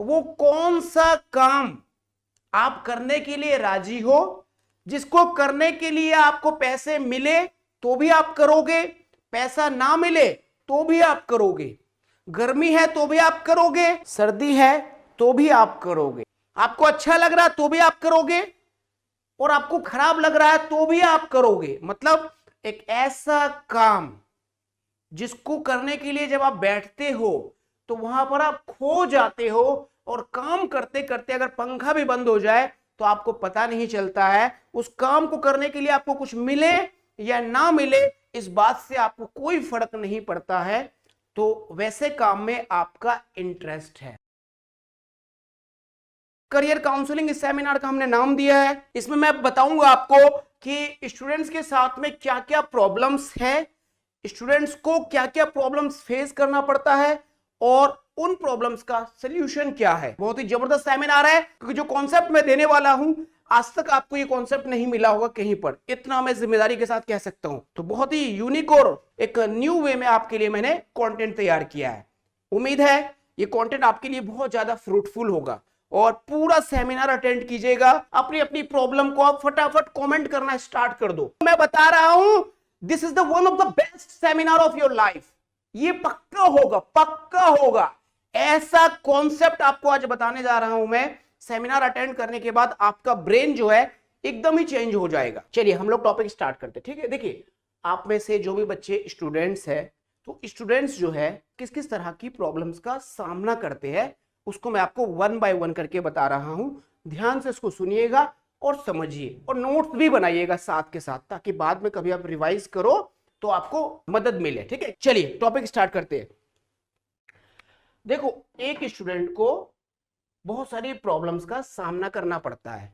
वो कौन सा काम आप करने के लिए राजी हो, जिसको करने के लिए आपको पैसे मिले तो भी आप करोगे, पैसा ना मिले तो भी आप करोगे, गर्मी है तो भी आप करोगे, सर्दी है तो भी आप करोगे, आपको अच्छा लग रहा है तो भी आप करोगे, और आपको खराब लग रहा है तो भी आप करोगे। मतलब एक ऐसा काम जिसको करने के लिए जब आप बैठते हो तो वहां पर आप खो जाते हो, और काम करते करते अगर पंखा भी बंद हो जाए तो आपको पता नहीं चलता है। उस काम को करने के लिए आपको कुछ मिले या ना मिले, इस बात से आपको कोई फर्क नहीं पड़ता है, तो वैसे काम में आपका इंटरेस्ट है। करियर काउंसलिंग इस सेमिनार का हमने नाम दिया है। इसमें मैं बताऊंगा आपको कि स्टूडेंट्स के साथ में क्या क्या प्रॉब्लम्स है, स्टूडेंट्स को क्या क्या प्रॉब्लम्स फेस करना पड़ता है, और उन प्रॉब्लम्स का सलूशन क्या है। बहुत ही जबरदस्त सेमिनार है, क्योंकि जो कॉन्सेप्ट मैं देने वाला हूं आज तक आपको ये कॉन्सेप्ट नहीं मिला होगा कहीं पर, इतना मैं जिम्मेदारी के साथ कह सकता हूं। तो बहुत ही यूनिक और एक न्यू वे में आपके लिए मैंने कंटेंट तैयार किया है। उम्मीद है ये कंटेंट आपके लिए बहुत ज्यादा फ्रूटफुल होगा, और पूरा सेमिनार अटेंड कीजिएगा। अपनी अपनी प्रॉब्लम को आप फटाफट कमेंट करना स्टार्ट कर दो। मैं बता रहा हूं, this is the one of the best seminar of your life. ये पक्का होगा, पक्का होगा। ऐसा कॉन्सेप्ट आपको आज बताने जा रहा हूं मैं, सेमिनार अटेंड करने के बाद आपका ब्रेन जो है एकदम ही चेंज हो जाएगा। चलिए हम लोग टॉपिक स्टार्ट करते हैं, ठीक है। देखिए, आप में से जो भी बच्चे स्टूडेंट्स हैं, तो स्टूडेंट्स जो है किस किस तरह की प्रॉब्लम्स का सामना करते हैं, उसको मैं आपको वन बाय वन करके बता रहा हूं। ध्यान से इसको सुनिएगा और समझिए, और नोट्स भी बनाइएगा साथ के साथ, ताकि बाद में कभी आप रिवाइज करो तो आपको मदद मिले, ठीक है। चलिए टॉपिक स्टार्ट करते हैं। देखो, एक स्टूडेंट को बहुत सारी प्रॉब्लम्स का सामना करना पड़ता है।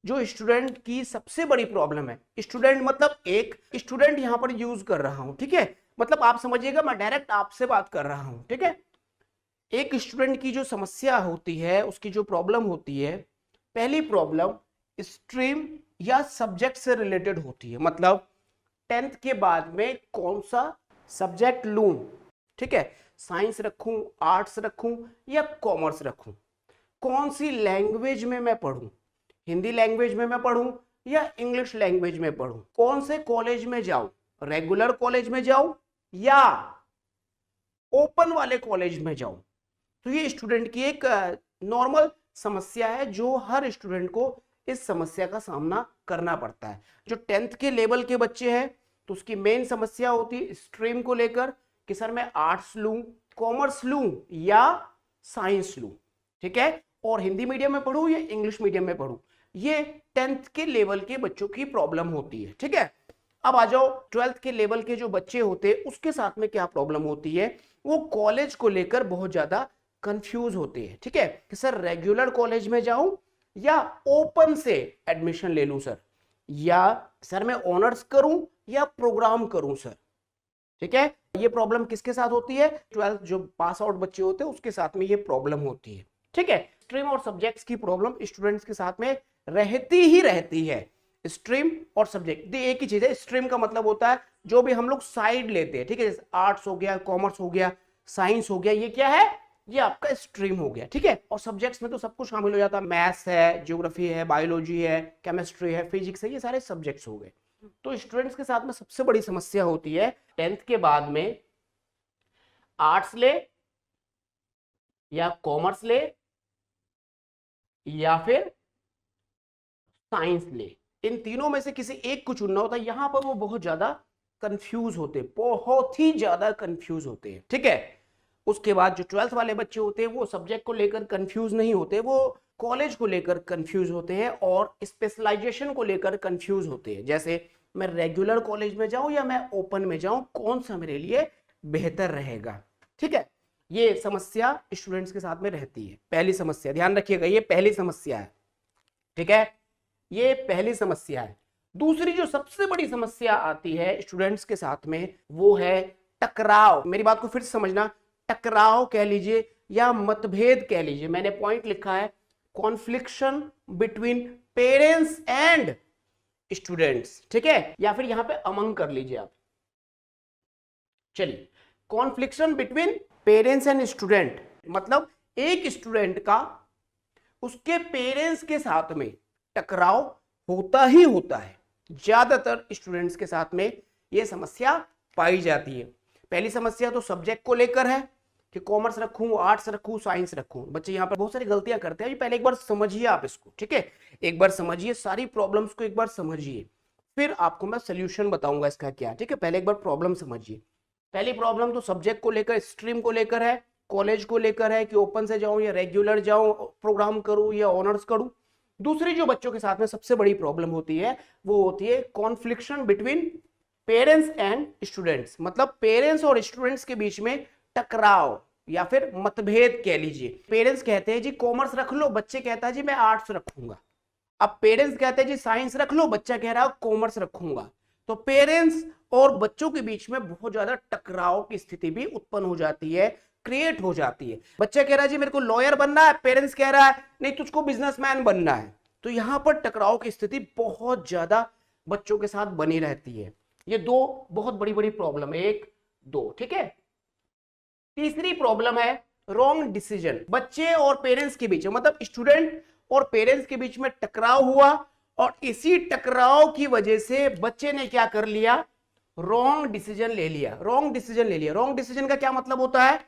जो स्टूडेंट की सबसे बड़ी प्रॉब्लम है, स्टूडेंट मतलब एक स्टूडेंट यहां पर यूज कर रहा हूं, ठीक है। मतलब आप समझिएगा, मैं डायरेक्ट आपसे बात कर रहा हूं, ठीक है। एक स्टूडेंट की जो समस्या होती है, उसकी जो प्रॉब्लम होती है, पहली प्रॉब्लम स्ट्रीम या सब्जेक्ट से रिलेटेड होती है। मतलब 10th के बाद में कौन सा सब्जेक्ट लूं, ठीक है। साइंस रखूं, आर्ट्स रखूं या कॉमर्स रखूं, कौन सी लैंग्वेज में मैं पढ़ूं, हिंदी लैंग्वेज में मैं पढ़ूं या इंग्लिश लैंग्वेज में पढ़ूं, कौन से कॉलेज में जाऊं, रेगुलर कॉलेज में जाऊं या ओपन वाले कॉलेज में जाऊं। तो ये स्टूडेंट की एक नॉर्मल समस्या है, जो हर स्टूडेंट को इस समस्या का सामना करना पड़ता है। जो 10th के लेवल के बच्चे हैं, तो उसकी मेन समस्या होती है स्ट्रीम को लेकर, कि सर मैं आर्ट्स लूं, कॉमर्स लूं या साइंस लूं, ठीक है, और हिंदी मीडियम में पढ़ूं या इंग्लिश मीडियम में पढ़ूं। ये 10th के लेवल के बच्चों की प्रॉब्लम होती है, ठीक है। अब आ जाओ 12th के लेवल के जो बच्चे होते हैं, उसके साथ में क्या प्रॉब्लम होती है। वो कॉलेज को लेकर बहुत ज्यादा कंफ्यूज होते हैं, ठीक है, कि सर रेगुलर कॉलेज में जाऊं या ओपन से एडमिशन ले लूं सर, या सर मैं ऑनर्स करूं या प्रोग्राम करूं सर, ठीक है। ये प्रॉब्लम किसके साथ होती है, 12th जो पास आउट बच्चे होते हैं उसके साथ में ये प्रॉब्लम होती है, ठीक है। स्ट्रीम और सब्जेक्ट्स की प्रॉब्लम स्टूडेंट्स के साथ में रहती ही रहती है। स्ट्रीम और सब्जेक्ट एक ही चीज है। स्ट्रीम का मतलब होता है जो भी हम लोग साइड लेते हैं, ठीक है, जैसे आर्ट्स हो गया, कॉमर्स हो गया, साइंस हो गया, ये क्या है, ये आपका स्ट्रीम हो गया, ठीक है। और सब्जेक्ट्स में तो सब कुछ शामिल हो जाता है, मैथ्स है, ज्योग्राफी है, बायोलॉजी है, केमिस्ट्री है, फिजिक्स है, ये सारे सब्जेक्ट्स हो गए। तो स्टूडेंट्स के साथ में सबसे बड़ी समस्या होती है 10th के बाद में आर्ट्स ले या कॉमर्स ले या फिर साइंस ले, इन तीनों में से किसी एक को चुनना होता है। यहां पर वो बहुत ज्यादा कंफ्यूज होते, बहुत ही ज्यादा कंफ्यूज होते हैं, ठीक है। उसके बाद जो 12th वाले बच्चे होते हैं, वो सब्जेक्ट को लेकर कंफ्यूज नहीं होते, वो कॉलेज को लेकर कंफ्यूज होते हैं और स्पेशलाइजेशन को लेकर कंफ्यूज होते हैं। जैसे मैं रेगुलर कॉलेज में जाऊं या मैं ओपन में जाऊं, कौन सा मेरे लिए बेहतर रहेगा, ठीक है। ये समस्या स्टूडेंट्स के साथ में रहती है। पहली समस्या ध्यान रखिएगा, ये पहली समस्या है, ठीक है, ये पहली समस्या है। दूसरी जो सबसे बड़ी समस्या आती है स्टूडेंट्स के साथ में, वो है टकराव। मेरी बात को फिर से समझना, टकराव कह लीजिए या मतभेद कह लीजिए। मैंने पॉइंट लिखा है कॉन्फ्लिक्शन बिटवीन पेरेंट्स एंड स्टूडेंट्स, ठीक है, या फिर यहां पे अमंग कर लीजिए आप। चलिए, कॉन्फ्लिक्शन बिटवीन पेरेंट्स एंड स्टूडेंट, मतलब एक स्टूडेंट का उसके पेरेंट्स के साथ में टकराव होता ही होता है। ज्यादातर स्टूडेंट्स के साथ में यह समस्या पाई जाती है। पहली समस्या तो सब्जेक्ट को लेकर है कि कॉमर्स रखूं, आर्ट्स रखूं, साइंस रखूं। बच्चे यहाँ पर बहुत सारी गलतियां करते हैं। पहले एक बार समझिए आप इसको, ठीक है, एक बार समझिए सारी प्रॉब्लम्स को, एक बार समझिए, फिर आपको मैं सोल्यूशन बताऊंगा इसका क्या, ठीक है। पहले एक बार प्रॉब्लम समझिए। पहली प्रॉब्लम तो सब्जेक्ट को लेकर, स्ट्रीम को लेकर है, कॉलेज को लेकर है कि ओपन से जाऊं या रेगुलर जाऊं, प्रोग्राम करूं या ऑनर्स करूं। दूसरी जो बच्चों के साथ में सबसे बड़ी प्रॉब्लम होती है वो होती है कॉन्फ्लिक्शन बिटवीन पेरेंट्स एंड स्टूडेंट्स, मतलब पेरेंट्स और स्टूडेंट्स के बीच में टकराव या फिर मतभेद कह लीजिए। पेरेंट्स कहते हैं जी कॉमर्स रख लो, बच्चे कहता है जी मैं आर्ट्स रखूंगा। अब पेरेंट्स कहते हैं जी साइंस रख लो, बच्चा कह रहा है कॉमर्स रखूंगा। तो पेरेंट्स और बच्चों के बीच में बहुत ज्यादा टकराव की स्थिति भी उत्पन्न हो जाती है, क्रिएट हो जाती है। बच्चा कह रहा है जी मेरे को लॉयर बनना है, पेरेंट्स कह रहा है नहीं तुझको बिजनेसमैन बनना है। तो यहां पर टकराव की स्थिति बहुत ज्यादा बच्चों के साथ बनी रहती है। ये दो बहुत बड़ी बड़ी प्रॉब्लम है, एक दो, ठीक है। तीसरी प्रॉब्लम है रॉन्ग डिसीजन। बच्चे और पेरेंट्स के बीच, मतलब स्टूडेंट और पेरेंट्स के बीच में टकराव हुआ और इसी टकराव की वजह से बच्चे ने क्या कर लिया, रॉन्ग डिसीजन ले लिया। रॉन्ग डिसीजन ले लिया। रॉन्ग डिसीजन का क्या मतलब होता है,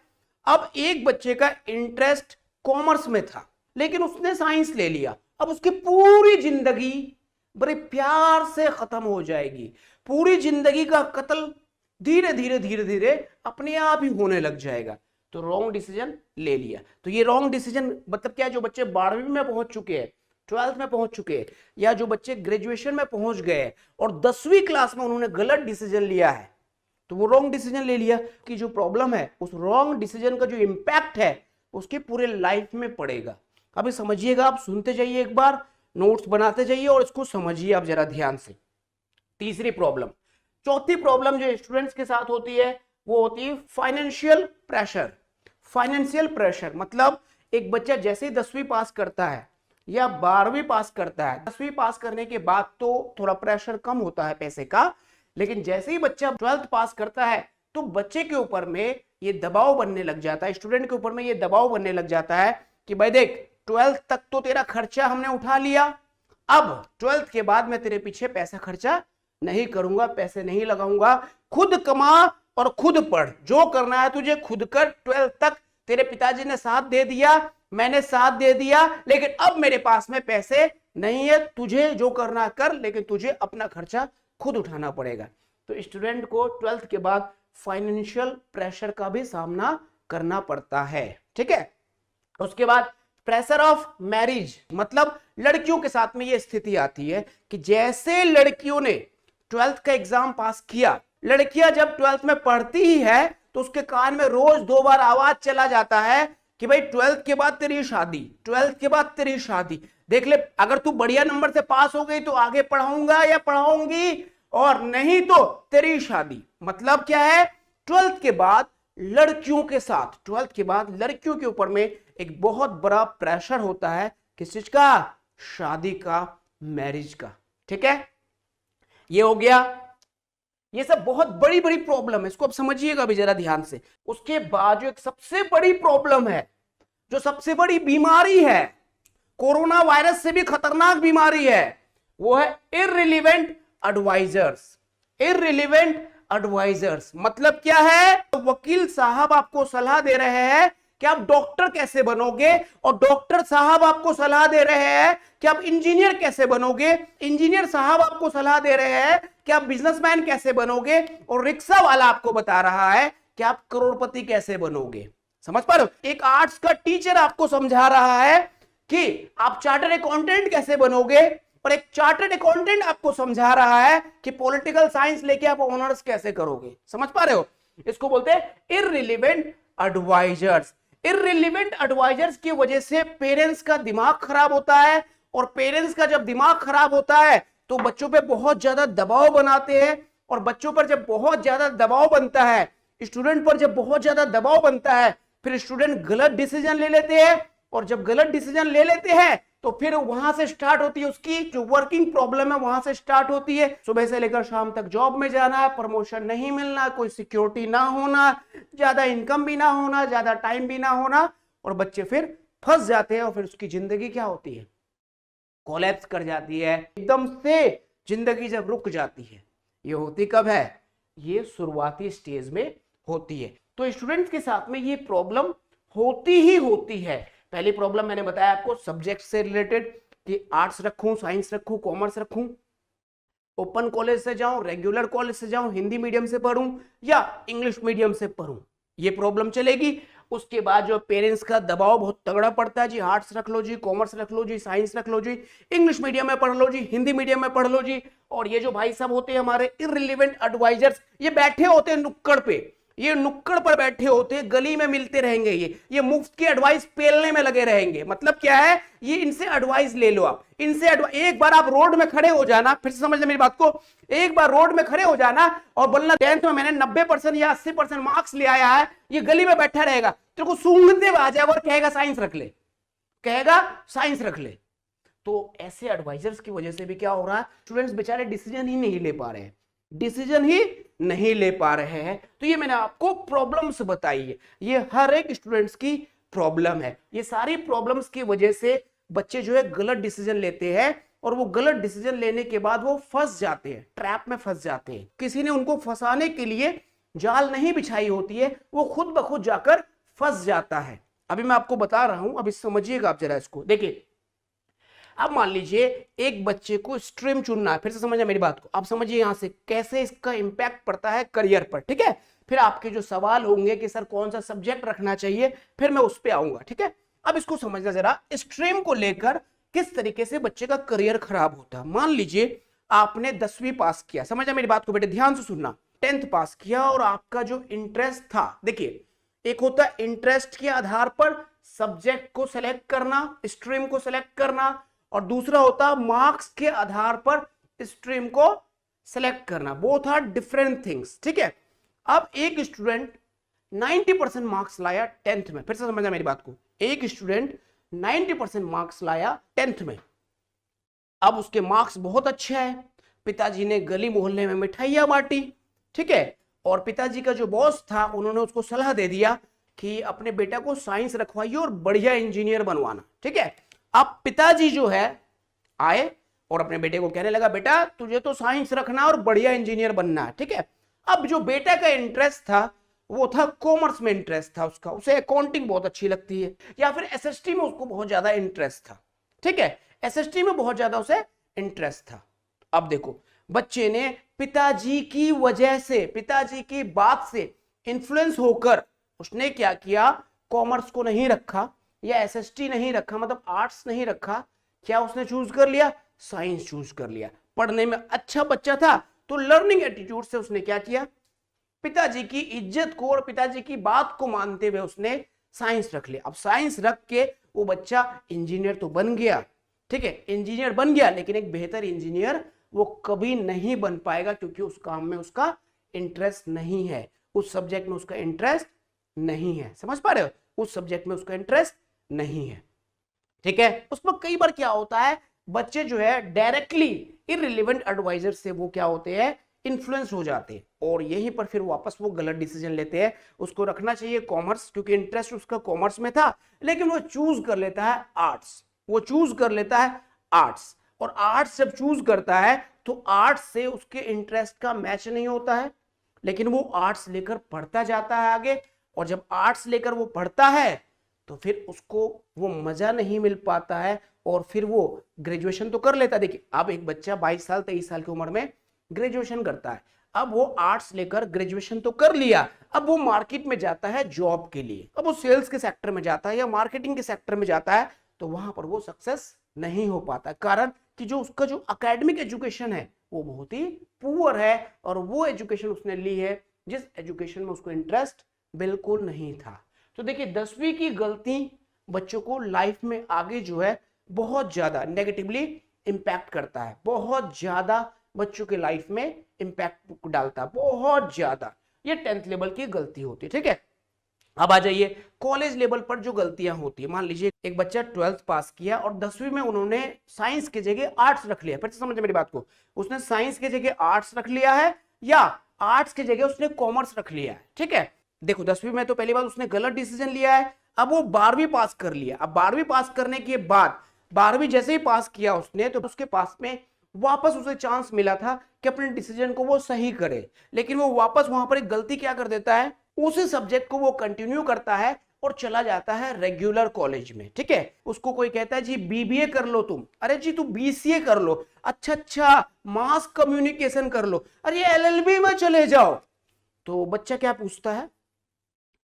अब एक बच्चे का इंटरेस्ट कॉमर्स में था लेकिन उसने साइंस ले लिया। अब उसकी पूरी जिंदगी बड़े प्यार से खत्म हो जाएगी। पूरी जिंदगी का कत्ल धीरे धीरे धीरे धीरे अपने आप ही होने लग जाएगा। तो रॉन्ग डिसीजन ले लिया। तो ये रॉन्ग डिसीजन मतलब क्या है, जो बच्चे 12वीं में पहुंच चुके हैं, 12th में पहुंच चुके हैं, या जो बच्चे ग्रेजुएशन में पहुंच गए और 10वीं क्लास में उन्होंने गलत डिसीजन लिया है, तो वो रॉन्ग डिसीजन ले लिया कि जो प्रॉब्लम है उस रॉन्ग डिसीजन का जो इंपैक्ट है उसके पूरे लाइफ में पड़ेगा। अभी समझिएगा, आप सुनते जाइए, एक बार नोट्स बनाते जाइए और इसको समझिए आप जरा ध्यान से। तीसरी प्रॉब्लम। चौथी प्रॉब्लम जो स्टूडेंट्स के साथ होती है वो होती है फाइनेंशियल प्रेशर। फाइनेंशियल प्रेशर मतलब एक बच्चा जैसे ही 10वीं पास करता है या 12वीं पास करता है, 10वीं पास करने के बाद तो थोड़ा प्रेशर कम होता है पैसे का, लेकिन जैसे ही बच्चा 12th पास करता है तो बच्चे के ऊपर में ये दबाव बनने लग जाता है, स्टूडेंट के ऊपर में ये दबाव बनने लग जाता है कि भाई देख 12th तक तो तेरा खर्चा हमने उठा लिया, अब 12th के बाद मैं तेरे पीछे पैसा खर्चा नहीं करूंगा, पैसे नहीं लगाऊंगा, खुद कमा और खुद पढ़, जो करना है तुझे खुद कर। 12th तक तेरे पिताजी ने साथ दे दिया, मैंने साथ दे दिया, लेकिन अब मेरे पास में पैसे नहीं है, तुझे जो करना कर, लेकिन तुझे अपना खर्चा खुद उठाना पड़ेगा। तो स्टूडेंट को 12th के बाद फाइनेंशियल प्रेशर का भी सामना करना पड़ता है, ठीक है। उसके बाद प्रेशर ऑफ मैरिज, मतलब लड़कियों के साथ में यह स्थिति आती है कि जैसे लड़कियों ने 12th का एग्जाम पास किया, लड़कियां जब 12th में पढ़ती ही है तो उसके कान में रोज 2 बार आवाज चला जाता है कि भाई 12th के बाद तेरी शादी, 12th के बाद तेरी शादी। देख ले, अगर तू बढ़िया नंबर से पास हो गई तो आगे पढ़ाऊंगा या पढ़ाऊंगी, और नहीं तो तेरी शादी। मतलब क्या है, 12th के बाद लड़कियों के साथ, 12th के बाद लड़कियों के ऊपर में एक बहुत बड़ा प्रेशर होता है, किस चीज का, शादी का, मैरिज का, ठीक है। ये हो गया, ये सब बहुत बड़ी बड़ी प्रॉब्लम है, इसको अब समझिएगा भी जरा ध्यान से। उसके बाद जो एक सबसे बड़ी प्रॉब्लम है, जो सबसे बड़ी बीमारी है, कोरोना वायरस से भी खतरनाक बीमारी है, वो है इररिलेवेंट एडवाइजर्स। इररिलेवेंट एडवाइजर्स मतलब क्या है, वकील साहब आपको सलाह दे रहे हैं कि आप डॉक्टर कैसे बनोगे, और डॉक्टर साहब आपको सलाह दे रहे हैं कि आप इंजीनियर कैसे बनोगे, इंजीनियर साहब आपको सलाह दे रहे हैं कि आप बिजनेसमैन कैसे बनोगे, और रिक्शा वाला आपको बता रहा है कि आप करोड़पति कैसे बनोगे। समझ पा रहे हो, एक आर्ट्स का टीचर आपको समझा रहा है कि आप चार्टर्ड अकाउंटेंट कैसे बनोगे, और एक चार्टर्ड अकाउंटेंट आपको समझा रहा है कि पॉलिटिकल साइंस लेके आप ऑनर्स कैसे करोगे। समझ पा रहे हो, इसको बोलते हैं इररिलेवेंट एडवाइजर्स। इररिलेवेंट एडवाइजर्स की वजह से पेरेंट्स का दिमाग खराब होता है, और पेरेंट्स का जब दिमाग खराब होता है तो बच्चों पे बहुत ज्यादा दबाव बनाते हैं, और बच्चों पर जब बहुत ज्यादा दबाव बनता है, स्टूडेंट पर जब बहुत ज्यादा दबाव बनता है, फिर स्टूडेंट गलत डिसीजन ले लेते हैं, और जब गलत डिसीजन ले लेते हैं तो फिर वहां से स्टार्ट होती है उसकी जो वर्किंग प्रॉब्लम है, वहां से स्टार्ट होती है। सुबह से लेकर शाम तक जॉब में जाना है, प्रमोशन नहीं मिलना, कोई सिक्योरिटी ना होना, ज्यादा इनकम भी ना होना, ज्यादा टाइम भी ना होना, और बच्चे फिर फंस जाते हैं और फिर उसकी जिंदगी क्या होती है, कोलैप्स कर जाती है, एकदम से जिंदगी जब रुक जाती है। ये होती कब है, ये शुरुआती स्टेज में होती है। तो स्टूडेंट्स के साथ में ये प्रॉब्लम होती ही होती है। पहली प्रॉब्लम मैंने बताया आपको सब्जेक्ट से रिलेटेड कि आर्ट्स रखूं, साइंस रखूं, कॉमर्स रखूं, ओपन कॉलेज से जाऊं, रेगुलर कॉलेज से जाऊं, हिंदी मीडियम से पढ़ूं या इंग्लिश मीडियम से पढ़ूं, ये प्रॉब्लम चलेगी। उसके बाद जो पेरेंट्स का दबाव बहुत तगड़ा पड़ता है, जी आर्ट्स रख लो जी, कॉमर्स रख लो जी, साइंस रख लो जी, इंग्लिश मीडियम में पढ़ लो जी, हिंदी मीडियम में पढ़ लो जी। और ये जो भाई साहब होते हैं हमारे इररिलेवेंट एडवाइजर्स, ये बैठे होते हैं नुक्कड़ पे, ये नुक्कड़ पर बैठे होते हैं, गली में मिलते रहेंगे, ये मुफ्त की एडवाइस पेलने में लगे रहेंगे। मतलब क्या है, ये इनसे एडवाइस ले लो आप, इनसे एक बार आप रोड में खड़े हो जाना, फिर से समझ लें मेरी बात को, एक बार रोड में खड़े हो जाना और बोलना 10th में मैंने 90% या 80% मार्क्स ले आया है, ये गली में बैठा रहेगा, तेरे को सूंघते हुए आ जाएगा और कहेगा साइंस रख ले, कहेगा साइंस रख ले। तो ऐसे एडवाइजर्स की वजह से भी क्या हो रहा है, स्टूडेंट्स बेचारे डिसीजन ही नहीं ले पा रहे हैं, डिसीजन ही नहीं ले पा रहे हैं। तो ये मैंने आपको प्रॉब्लम्स बताई है, ये हर एक स्टूडेंट्स की प्रॉब्लम है। ये सारी प्रॉब्लम्स की वजह से बच्चे जो है गलत डिसीजन लेते हैं और वो गलत डिसीजन लेने के बाद वो फंस जाते हैं, ट्रैप में फंस जाते हैं। किसी ने उनको फंसाने के लिए जाल नहीं बिछाई होती है, वो खुद ब खुद जाकर फंस जाता है। अभी मैं आपको बता रहा हूं, अभी समझिएगा आप जरा इसको। देखिए अब मान लीजिए एक बच्चे को स्ट्रीम चुनना है, फिर से समझिए मेरी बात को, आप समझिए यहां से कैसे इसका इंपैक्ट पड़ता है करियर पर, ठीक है। फिर आपके जो सवाल होंगे कि सर कौन सा सब्जेक्ट रखना चाहिए, फिर मैं उस पर आऊंगा, ठीक है। अब इसको समझना जरा, स्ट्रीम को लेकर किस तरीके से बच्चे का करियर खराब होता है। मान लीजिए आपने 10वीं पास किया, समझा मेरी बात को बेटे, ध्यान से सुनना। 10th पास किया और आपका जो इंटरेस्ट था, देखिए एक होता है इंटरेस्ट के आधार पर सब्जेक्ट को सिलेक्ट करना, स्ट्रीम को सिलेक्ट करना, और दूसरा होता मार्क्स के आधार पर स्ट्रीम को सिलेक्ट करना। बोथ आर डिफरेंट थिंग्स, ठीक है। अब एक स्टूडेंट 90% मार्क्स लाया 10th में, फिर से समझना मेरी बात को, एक स्टूडेंट 90% मार्क्स लाया 10th में। अब उसके मार्क्स बहुत अच्छे हैं, पिताजी ने गली मोहल्ले में मिठाइयां बांटी, ठीक है, और पिताजी का जो बॉस था उन्होंने उसको सलाह दे दिया कि अपने बेटा को साइंस रखवाइए और बढ़िया इंजीनियर बनवाना, ठीक है। अब पिताजी जो है आए और अपने बेटे को कहने लगा, बेटा तुझे तो साइंस रखना और बढ़िया इंजीनियर बनना है, ठीक है। अब जो बेटा का इंटरेस्ट था वो था कॉमर्स में इंटरेस्ट था उसका, उसे अकाउंटिंग बहुत अच्छी लगती है, या फिर एसएसटी में उसको बहुत ज्यादा इंटरेस्ट था, ठीक है, एसएसटी में बहुत ज्यादा उसे इंटरेस्ट था। अब देखो बच्चे ने पिताजी की वजह से, पिताजी की बात से इन्फ्लुएंस होकर उसने क्या किया, कॉमर्स को नहीं रखा या एसएसटी नहीं रखा, मतलब आर्ट्स नहीं रखा, क्या उसने चूज कर लिया, साइंस चूज कर लिया। पढ़ने में अच्छा बच्चा था तो लर्निंग एटीट्यूड से उसने क्या किया, पिताजी की इज्जत को और पिताजी की बात को मानते हुए उसने साइंस रख लिया। अब साइंस रख के वो बच्चा इंजीनियर तो बन गया, ठीक है, इंजीनियर बन गया, लेकिन एक बेहतर इंजीनियर वो कभी नहीं बन पाएगा, क्योंकि उस काम में उसका इंटरेस्ट नहीं है, उस सब्जेक्ट में उसका इंटरेस्ट नहीं है। समझ पा रहे हो, उस सब्जेक्ट में उसका इंटरेस्ट नहीं है, ठीक है। उसमें कई बार क्या होता है, बच्चे जो है डायरेक्टली इररिलेवेंट एडवाइजर से वो क्या होते हैं, इन्फ्लुएंस हो जाते हैं, और यहीं पर फिर वापस वो गलत डिसीजन लेते हैं। उसको रखना चाहिए कॉमर्स, क्योंकि इंटरेस्ट उसका कॉमर्स में था, लेकिन वो चूज कर लेता है आर्ट्स, वो चूज कर लेता है आर्ट्स, और आर्ट्स जब चूज करता है तो आर्ट्स से उसके इंटरेस्ट का मैच नहीं होता है, लेकिन वो आर्ट्स लेकर पढ़ता जाता है आगे, और जब आर्ट्स लेकर वो पढ़ता है तो फिर उसको वो मजा नहीं मिल पाता है, और फिर वो ग्रेजुएशन तो कर लेता है। देखिए अब एक बच्चा 22 साल 23 साल की उम्र में ग्रेजुएशन करता है, अब वो आर्ट्स लेकर ग्रेजुएशन तो कर लिया, अब वो मार्केट में जाता है जॉब के लिए, अब वो सेल्स के सेक्टर में जाता है या मार्केटिंग के सेक्टर में जाता है, तो वहां पर वो सक्सेस नहीं हो पाता, कारण कि जो उसका जो एकेडमिक एजुकेशन है वो बहुत ही पुअर है, और वो एजुकेशन उसने ली है जिस एजुकेशन में उसको इंटरेस्ट बिल्कुल नहीं था। तो देखिए 10वीं की गलती बच्चों को लाइफ में आगे जो है बहुत ज्यादा नेगेटिवली इंपैक्ट करता है, बहुत ज्यादा बच्चों के लाइफ में इंपैक्ट डालता है, बहुत ज्यादा। ये 10th लेवल की गलती होती है, ठीक है। अब आ जाइए कॉलेज लेवल पर जो गलतियां होती है। मान लीजिए एक बच्चा 12th पास किया और 10वीं में उन्होंने साइंस की जगह आर्ट्स रख लिया, फिर से समझे मेरी बात को, उसने साइंस की जगह आर्ट्स रख लिया है या आर्ट्स की जगह उसने कॉमर्स रख लिया है, ठीक है। देखो 10वीं में तो पहली बार उसने गलत डिसीजन लिया है, अब वो 12वीं पास कर लिया। अब 12वीं पास करने के बाद 12वीं जैसे ही पास किया उसने, तो उसके पास में वापस उसे चांस मिला था कि अपने डिसीजन को वो सही करे, लेकिन वो वापस वहां पर एक गलती क्या कर देता है, उसी सब्जेक्ट को वो कंटिन्यू करता है और चला जाता है रेगुलर कॉलेज में। ठीक है, उसको कोई कहता है जी बीबीए कर लो तुम, अरे जी तू बीसीए कर लो, अच्छा मास कम्युनिकेशन कर लो, अरे एलएलबी में चले जाओ। तो बच्चा क्या पूछता है,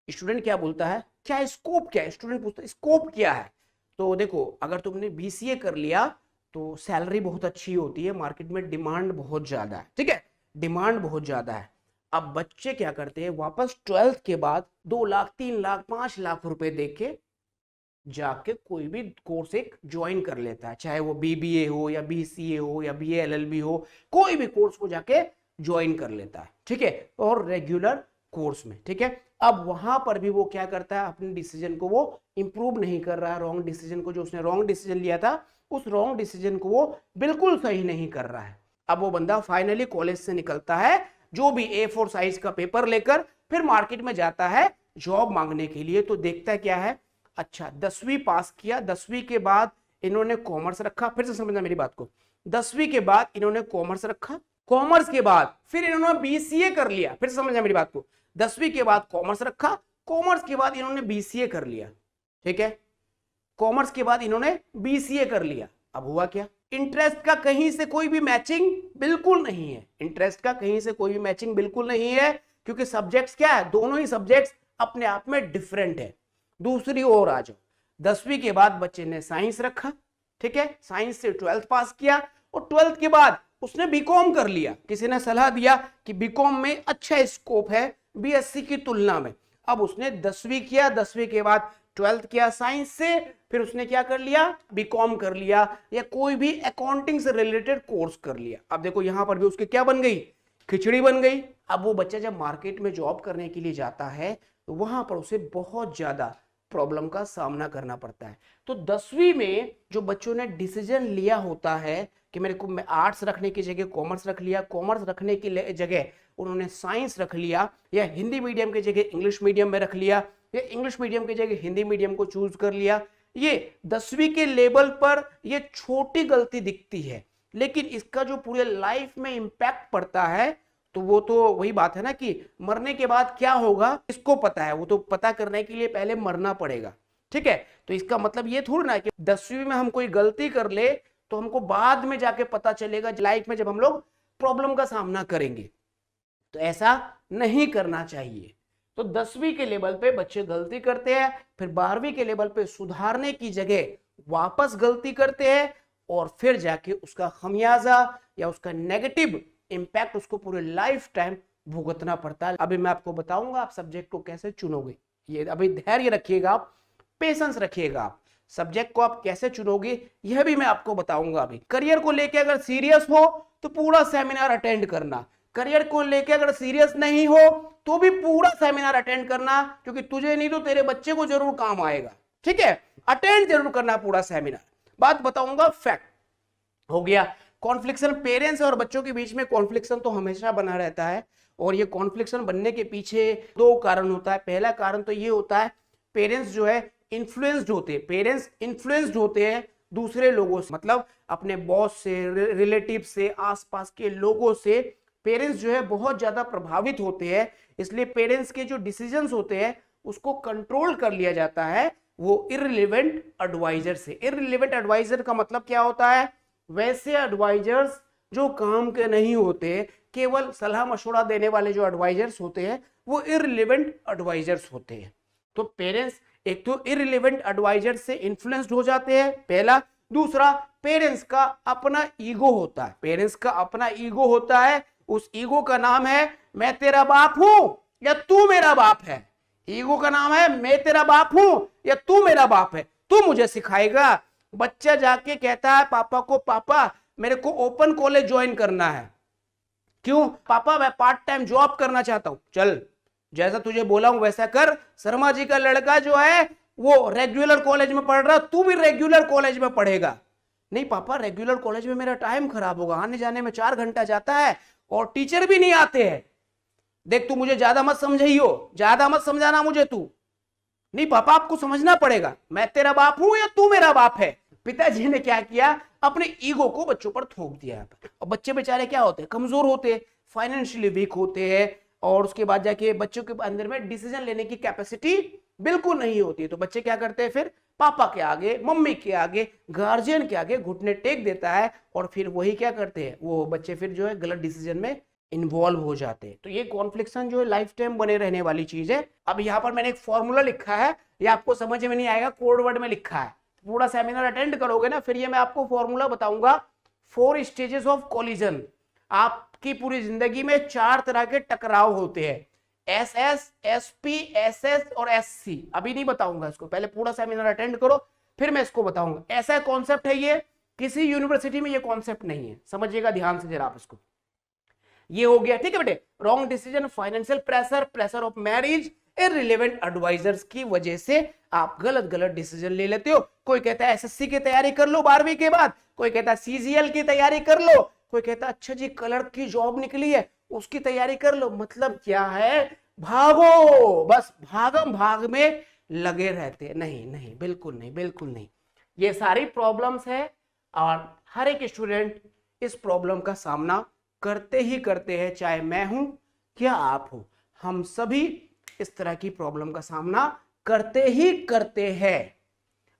स्टूडेंट क्या बोलता है, क्या स्कोप क्या है, स्टूडेंट पूछता है स्कोप क्या है। तो देखो अगर तुमने बीसीए कर लिया तो सैलरी बहुत अच्छी होती है, मार्केट में डिमांड बहुत ज्यादा है। ठीक है, डिमांड बहुत ज्यादा है। अब बच्चे क्या करते हैं, वापस 12th के बाद 2 लाख 3 लाख 5 लाख रुपए देके जाके कोई भी कोर्स एक ज्वाइन कर लेता है, चाहे वो बीबीए हो या बीसीए हो या बीए एलएलबी हो, कोई भी कोर्स को जाके ज्वाइन कर लेता है। ठीक है, और रेगुलर कोर्स में। ठीक है, अब वहां पर भी वो क्या करता है, अपने डिसीजन को वो इंप्रूव नहीं कर रहा है, रॉन्ग डिसीजन को, जो उसने रॉन्ग डिसीजन लिया था उस रॉन्ग डिसीजन को वो बिल्कुल सही नहीं कर रहा है। अब वो बंदा फाइनली कॉलेज से निकलता है जो भी A4 साइज का पेपर लेकर, फिर मार्केट में जाता है जॉब मांगने के लिए। तो देखता है क्या है, अच्छा 10वीं पास किया, 10वीं के बाद इन्होंने कॉमर्स रखा, फिर से समझना मेरी बात को, 10वीं के बाद इन्होंने कॉमर्स रखा, कॉमर्स के बाद फिर इन्होंने बीसीए कर लिया, फिर से समझना मेरी बात को, 10वीं के बाद कॉमर्स रखा, कॉमर्स के बाद इन्होंने बीसीए कर लिया। ठीक है, कॉमर्स के बाद इन्होंने बीसीए कर लिया। अब हुआ क्या, इंटरेस्ट का कहीं से कोई भी मैचिंग बिल्कुल नहीं है, इंटरेस्ट का कहीं से कोई भी मैचिंग बिल्कुल नहीं है, क्योंकि सब्जेक्ट्स क्या है, दोनों ही सब्जेक्ट्स अपने आप में डिफरेंट है। दूसरी ओर आ जाओ, 10वीं के बाद बच्चे ने साइंस रखा, ठीक है, साइंस से 12th पास किया और 12th के बाद उसने बीकॉम कर लिया। किसी ने सलाह दिया कि बीकॉम में अच्छा स्कोप है बीएससी की तुलना में। अब उसने 10वीं किया, 10वीं के बाद 12th किया साइंस से, फिर उसने क्या कर लिया, बीकॉम कर लिया या कोई भी अकाउंटिंग से रिलेटेड कोर्स कर लिया। अब देखो यहां पर भी उसकी क्या बन गई, खिचड़ी बन गई। अब वो बच्चा जब मार्केट में जॉब करने के लिए जाता है तो वहां पर उसे बहुत ज्यादा प्रॉब्लम का सामना करना पड़ता है। तो 10वीं में जो बच्चों ने डिसीजन लिया होता है कि मेरे को मैं आर्ट्स रखने की जगह कॉमर्स रख लिया, कॉमर्स रखने की जगह उन्होंने साइंस रख लिया, या हिंदी मीडियम की जगह इंग्लिश मीडियम में रख लिया, या इंग्लिश मीडियम की जगह हिंदी मीडियम को चूज कर लिया, ये 10वीं के लेवल पर ये छोटी गलती दिखती है, लेकिन इसका जो पूरे लाइफ में इंपैक्ट पड़ता है तो वो तो वही बात है ना कि मरने के बाद क्या होगा इसको पता है, वो तो पता करने के लिए पहले मरना पड़ेगा। ठीक है, तो इसका मतलब ये थोड़ी ना कि 10वीं में हम कोई गलती कर ले तो हमको बाद में जाके पता चलेगा लाइफ में जब हम लोग प्रॉब्लम का सामना करेंगे, तो ऐसा नहीं करना चाहिए। तो 10वीं के लेवल पे बच्चे गलती करते हैं, फिर 12वीं के लेवल पे सुधारने की जगह वापस गलती करते हैं और फिर जाके उसका खमियाजा या उसका नेगेटिव इंपैक्ट उसको पूरे लाइफ टाइम भुगतना पड़ता है। अभी मैं आपको बताऊंगा आप सब्जेक्ट को कैसे चुनोगे, ये अभी धैर्य रखिएगा, आप पेशेंस रखिएगा, आप सब्जेक्ट को आप कैसे चुनोगे यह भी मैं आपको बताऊंगा। अभी करियर को लेके अगर सीरियस हो तो पूरा सेमिनार अटेंड करना, करियर को लेके अगर सीरियस नहीं हो तो भी पूरा सेमिनार अटेंड करना, क्योंकि तुझे नहीं तो तेरे बच्चे को जरूर काम आएगा। ठीक है, अटेंड जरूर करना पूरा सेमिनार। बात बताऊंगा, फैक्ट हो गया। कॉन्फ्लिक्शन, पेरेंट्स और बच्चों के बीच में कॉन्फ्लिक्शन तो हमेशा बना रहता है, और ये कॉन्फ्लिक्शन बनने के पीछे 2 कारण होता है। पहला कारण तो ये होता है पेरेंट्स जो है इन्फ्लुएंस्ड होते हैं, पेरेंट्स इन्फ्लुएंस्ड होते हैं दूसरे लोगों से, मतलब अपने बॉस से, रिलेटिव से, आसपास के लोगों से पेरेंट्स जो है बहुत ज्यादा प्रभावित होते हैं। इसलिए पेरेंट्स के जो डिसीजंस होते हैं उसको कंट्रोल कर लिया जाता है वो इररिलेवेंट एडवाइजर से। इररिलेवेंट एडवाइजर का मतलब क्या होता है, वैसे एडवाइजर्स जो काम के नहीं होते, केवल सलाह मशवरा देने वाले जो एडवाइजर्स होते हैं वो इररिलेवेंट एडवाइजर्स होते हैं। तो पेरेंट्स एक तो इररिलेवेंट एडवाइजर से इन्फ्लुएंस्ड हो जाते हैं, पहला। दूसरा, पेरेंट्स का अपना ईगो होता है, पेरेंट्स का अपना ईगो होता है, उस ईगो का नाम है मैं तेरा बाप हूं या तू मेरा बाप है। ईगो का नाम है मैं तेरा बाप हूं या तू मेरा बाप है, तू मुझे सिखाएगा। बच्चा जाके कहता है पापा को, पापा मेरे को ओपन कॉलेज ज्वाइन करना है। क्यों? पापा मैं पार्ट टाइम जॉब करना चाहता हूं। चल जैसा तुझे बोला हूं वैसा कर, शर्मा जी का लड़का जो है वो रेगुलर कॉलेज में पढ़ रहा, तू भी रेगुलर कॉलेज में पढ़ेगा। नहीं पापा, रेगुलर कॉलेज में मेरा टाइम खराब होगा, आने जाने में 4 घंटा जाता है और टीचर भी नहीं आते हैं। देख तू मुझे ज्यादा मत समझाइयो, ज्यादा मत समझाना मुझे तू, नहीं पापा आपको समझना पड़ेगा, मैं तेरा बाप हूं या तू मेरा बाप है। पिताजी ने क्या किया, अपने ईगो को बच्चों पर थोप दिया। और बच्चे बेचारे क्या होते हैं, कमजोर होते हैं, फाइनेंशियली वीक होते हैं, और उसके बाद जाके बच्चों के अंदर में डिसीजन लेने की कैपेसिटी बिल्कुल नहीं होती है। तो बच्चे क्या करते हैं, फिर पापा के आगे, मम्मी के आगे, गार्जियन के आगे घुटने टेक देता है, और फिर वही क्या करते हैं, वो बच्चे फिर जो है गलत डिसीजन में इन्वॉल्व हो जाते हैं। तो ये कॉन्फ्लिक्शन जो है लाइफ टाइम बने रहने वाली चीज है। अब यहाँ पर मैंने एक फॉर्मूला लिखा है, ये आपको समझ में नहीं आएगा, कोड वर्ड में लिखा है। पूरा सेमिनार अटेंड करोगे ना, फिर ये मैं आपको फॉर्मूला बताऊंगा, 4 स्टेजेस ऑफ कोलिजन। आपकी पूरी जिंदगी में 4 तरह के टकराव होते हैं, SS, SP, SS और SC। अभी नहीं बताऊंगा इसको, पहले पूरा सेमिनार अटेंड करो, फिर मैं इसको बताऊंगा। ऐसा कॉन्सेप्ट है ये, किसी यूनिवर्सिटी में ये कॉन्सेप्ट नहीं है, समझिएगा ध्यान से जरा आप इसको। ये हो गया, ठीक है बेटे। Wrong decision, financial pressure, pressure of marriage, irrelevant advisers की वजह से आप गलत गलत डिसीजन ले लेते हो। कोई कहता है SSC की तैयारी कर लो 12वीं के बाद, कोई कहता है CGL की तैयारी कर लो, कोई कहता है अच्छा जी क्लर्क की जॉब निकली है उसकी तैयारी कर लो। मतलब क्या है, भागो, बस भागम भाग में लगे रहते हैं। नहीं नहीं, बिल्कुल नहीं, बिल्कुल नहीं। ये सारी प्रॉब्लम्स है, और हर एक स्टूडेंट इस प्रॉब्लम का सामना करते ही करते हैं, चाहे मैं हूं या आप हो, हम सभी इस तरह की प्रॉब्लम का सामना करते ही करते हैं।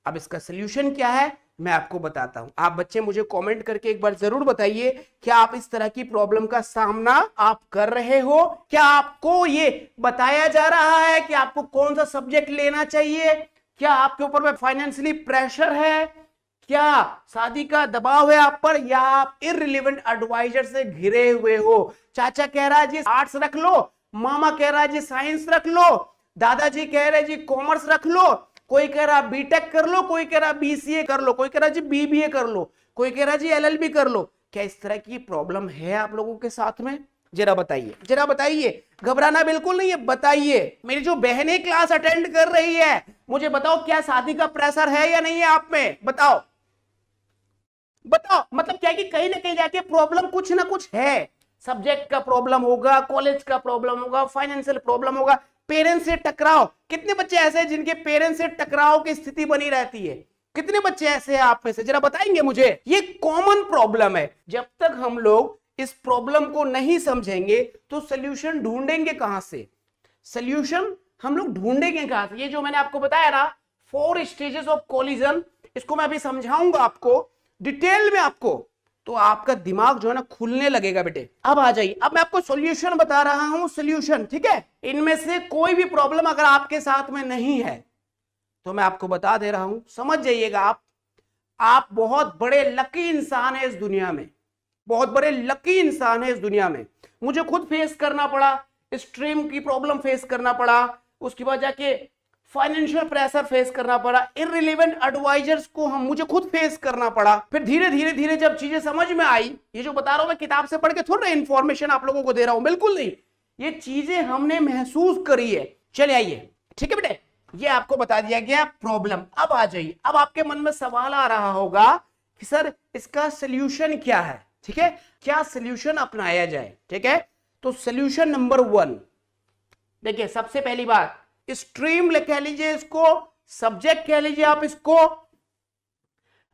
अब इसका सलूशन क्या है मैं आपको बताता हूं। आप बच्चे मुझे कमेंट करके एक बार जरूर बताइए, क्या आप इस तरह की प्रॉब्लम का सामना आप कर रहे हो? क्या आपको ये बताया जा रहा है कि आपको कौन सा सब्जेक्ट लेना चाहिए? क्या आपके ऊपर में फाइनेंशियली प्रेशर है? क्या शादी का दबाव है आप पर, या आप इररिलेवेंट एडवाइजर से घिरे हुए हो? चाचा कह रहा है जी आर्ट्स रख लो, मामा कह रहा है जी साइंस रख लो, दादाजी कह रहे जी कॉमर्स रख लो, कोई कह रहा बीटेक कर लो, कोई कह रहा BCA कर लो, कोई कह रहा जी BBA कर लो, कोई कह रहा जी LLB कर लो। क्या इस तरह की प्रॉब्लम है आप लोगों के साथ में? जरा बताइए, जरा बताइए, घबराना बिल्कुल नहीं है, बताइए। मेरी जो बहनें क्लास अटेंड कर रही है, मुझे बताओ क्या शादी का प्रेशर है या नहीं है आप में? बताओ बताओ। मतलब क्या है कि कहीं ना कहीं जाके प्रॉब्लम कुछ ना कुछ है, सब्जेक्ट का प्रॉब्लम होगा, कॉलेज का प्रॉब्लम होगा, फाइनेंशियल प्रॉब्लम होगा, पेरेंट्स से टकराव। कितने बच्चे ऐसे हैं जिनके पेरेंट्स से टकराव की स्थिति बनी रहती है? कितने बच्चे ऐसे हैं आप में से, जरा बताएंगे मुझे। ये कॉमन प्रॉब्लम है। जब तक हम लोग इस प्रॉब्लम को नहीं समझेंगे तो सॉल्यूशन ढूंढेंगे कहां से? सॉल्यूशन हम लोग ढूंढेंगे कहां से? ये जो मैंने आपको बताया ना 4 स्टेजेस ऑफ कोलिजन, इसको मैं अभी समझाऊंगा आपको डिटेल में आपको, तो आपका दिमाग जो है ना खुलने लगेगा बेटे। अब आ जाइए, अब मैं आपको सॉल्यूशन बता रहा हूं, सॉल्यूशन, ठीक है। इनमें से कोई भी प्रॉब्लम अगर आपके साथ में नहीं है तो मैं आपको बता दे रहा हूं, समझ जाइएगा। आप बहुत बड़े लकी इंसान है इस दुनिया में, बहुत बड़े लकी इंसान है इस दुनिया में। मुझे खुद फेस करना पड़ा, स्ट्रीम की प्रॉब्लम फेस करना पड़ा, उसके बाद जाके फाइनेंशियल प्रेशर फेस करना पड़ा, इररिलेवेंट एडवाइजर्स को मुझे खुद फेस करना पड़ा। फिर धीरे धीरे धीरे जब चीजें समझ में आई, ये जो बता रहा हूं मैं किताब से पढ़ के थोड़ा इंफॉर्मेशन आप लोगों को दे रहा हूं, बिल्कुल नहीं, ये चीजें हमने महसूस करी है। चले आइए, ठीक है बेटे, ये आपको बता दिया गया प्रॉब्लम। अब आ जाइए, अब आपके मन में सवाल आ रहा होगा कि सर इसका सॉल्यूशन क्या है, ठीक है, क्या सॉल्यूशन अपनाया जाए? ठीक है, तो सॉल्यूशन नंबर 1 देखिए, सबसे पहली बात, स्ट्रीम कह लीजिए इसको, सब्जेक्ट कह लीजिए आप इसको,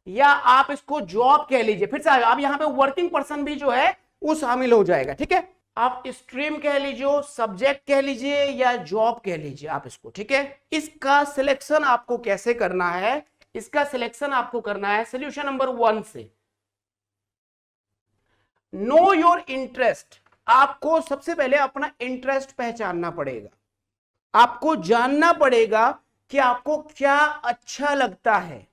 या आप इसको जॉब कह लीजिए। फिर से आप यहां पे वर्किंग पर्सन भी जो है वो शामिल हो जाएगा, ठीक है। आप स्ट्रीम कह लीजिए, सब्जेक्ट कह लीजिए, या जॉब कह लीजिए आप इसको, ठीक है। इसका सिलेक्शन आपको कैसे करना है? इसका सिलेक्शन आपको करना है सॉल्यूशन नंबर 1 से। Know your interest. आपको सबसे पहले अपना इंटरेस्ट पहचानना पड़ेगा, आपको जानना पड़ेगा कि आपको क्या अच्छा लगता है,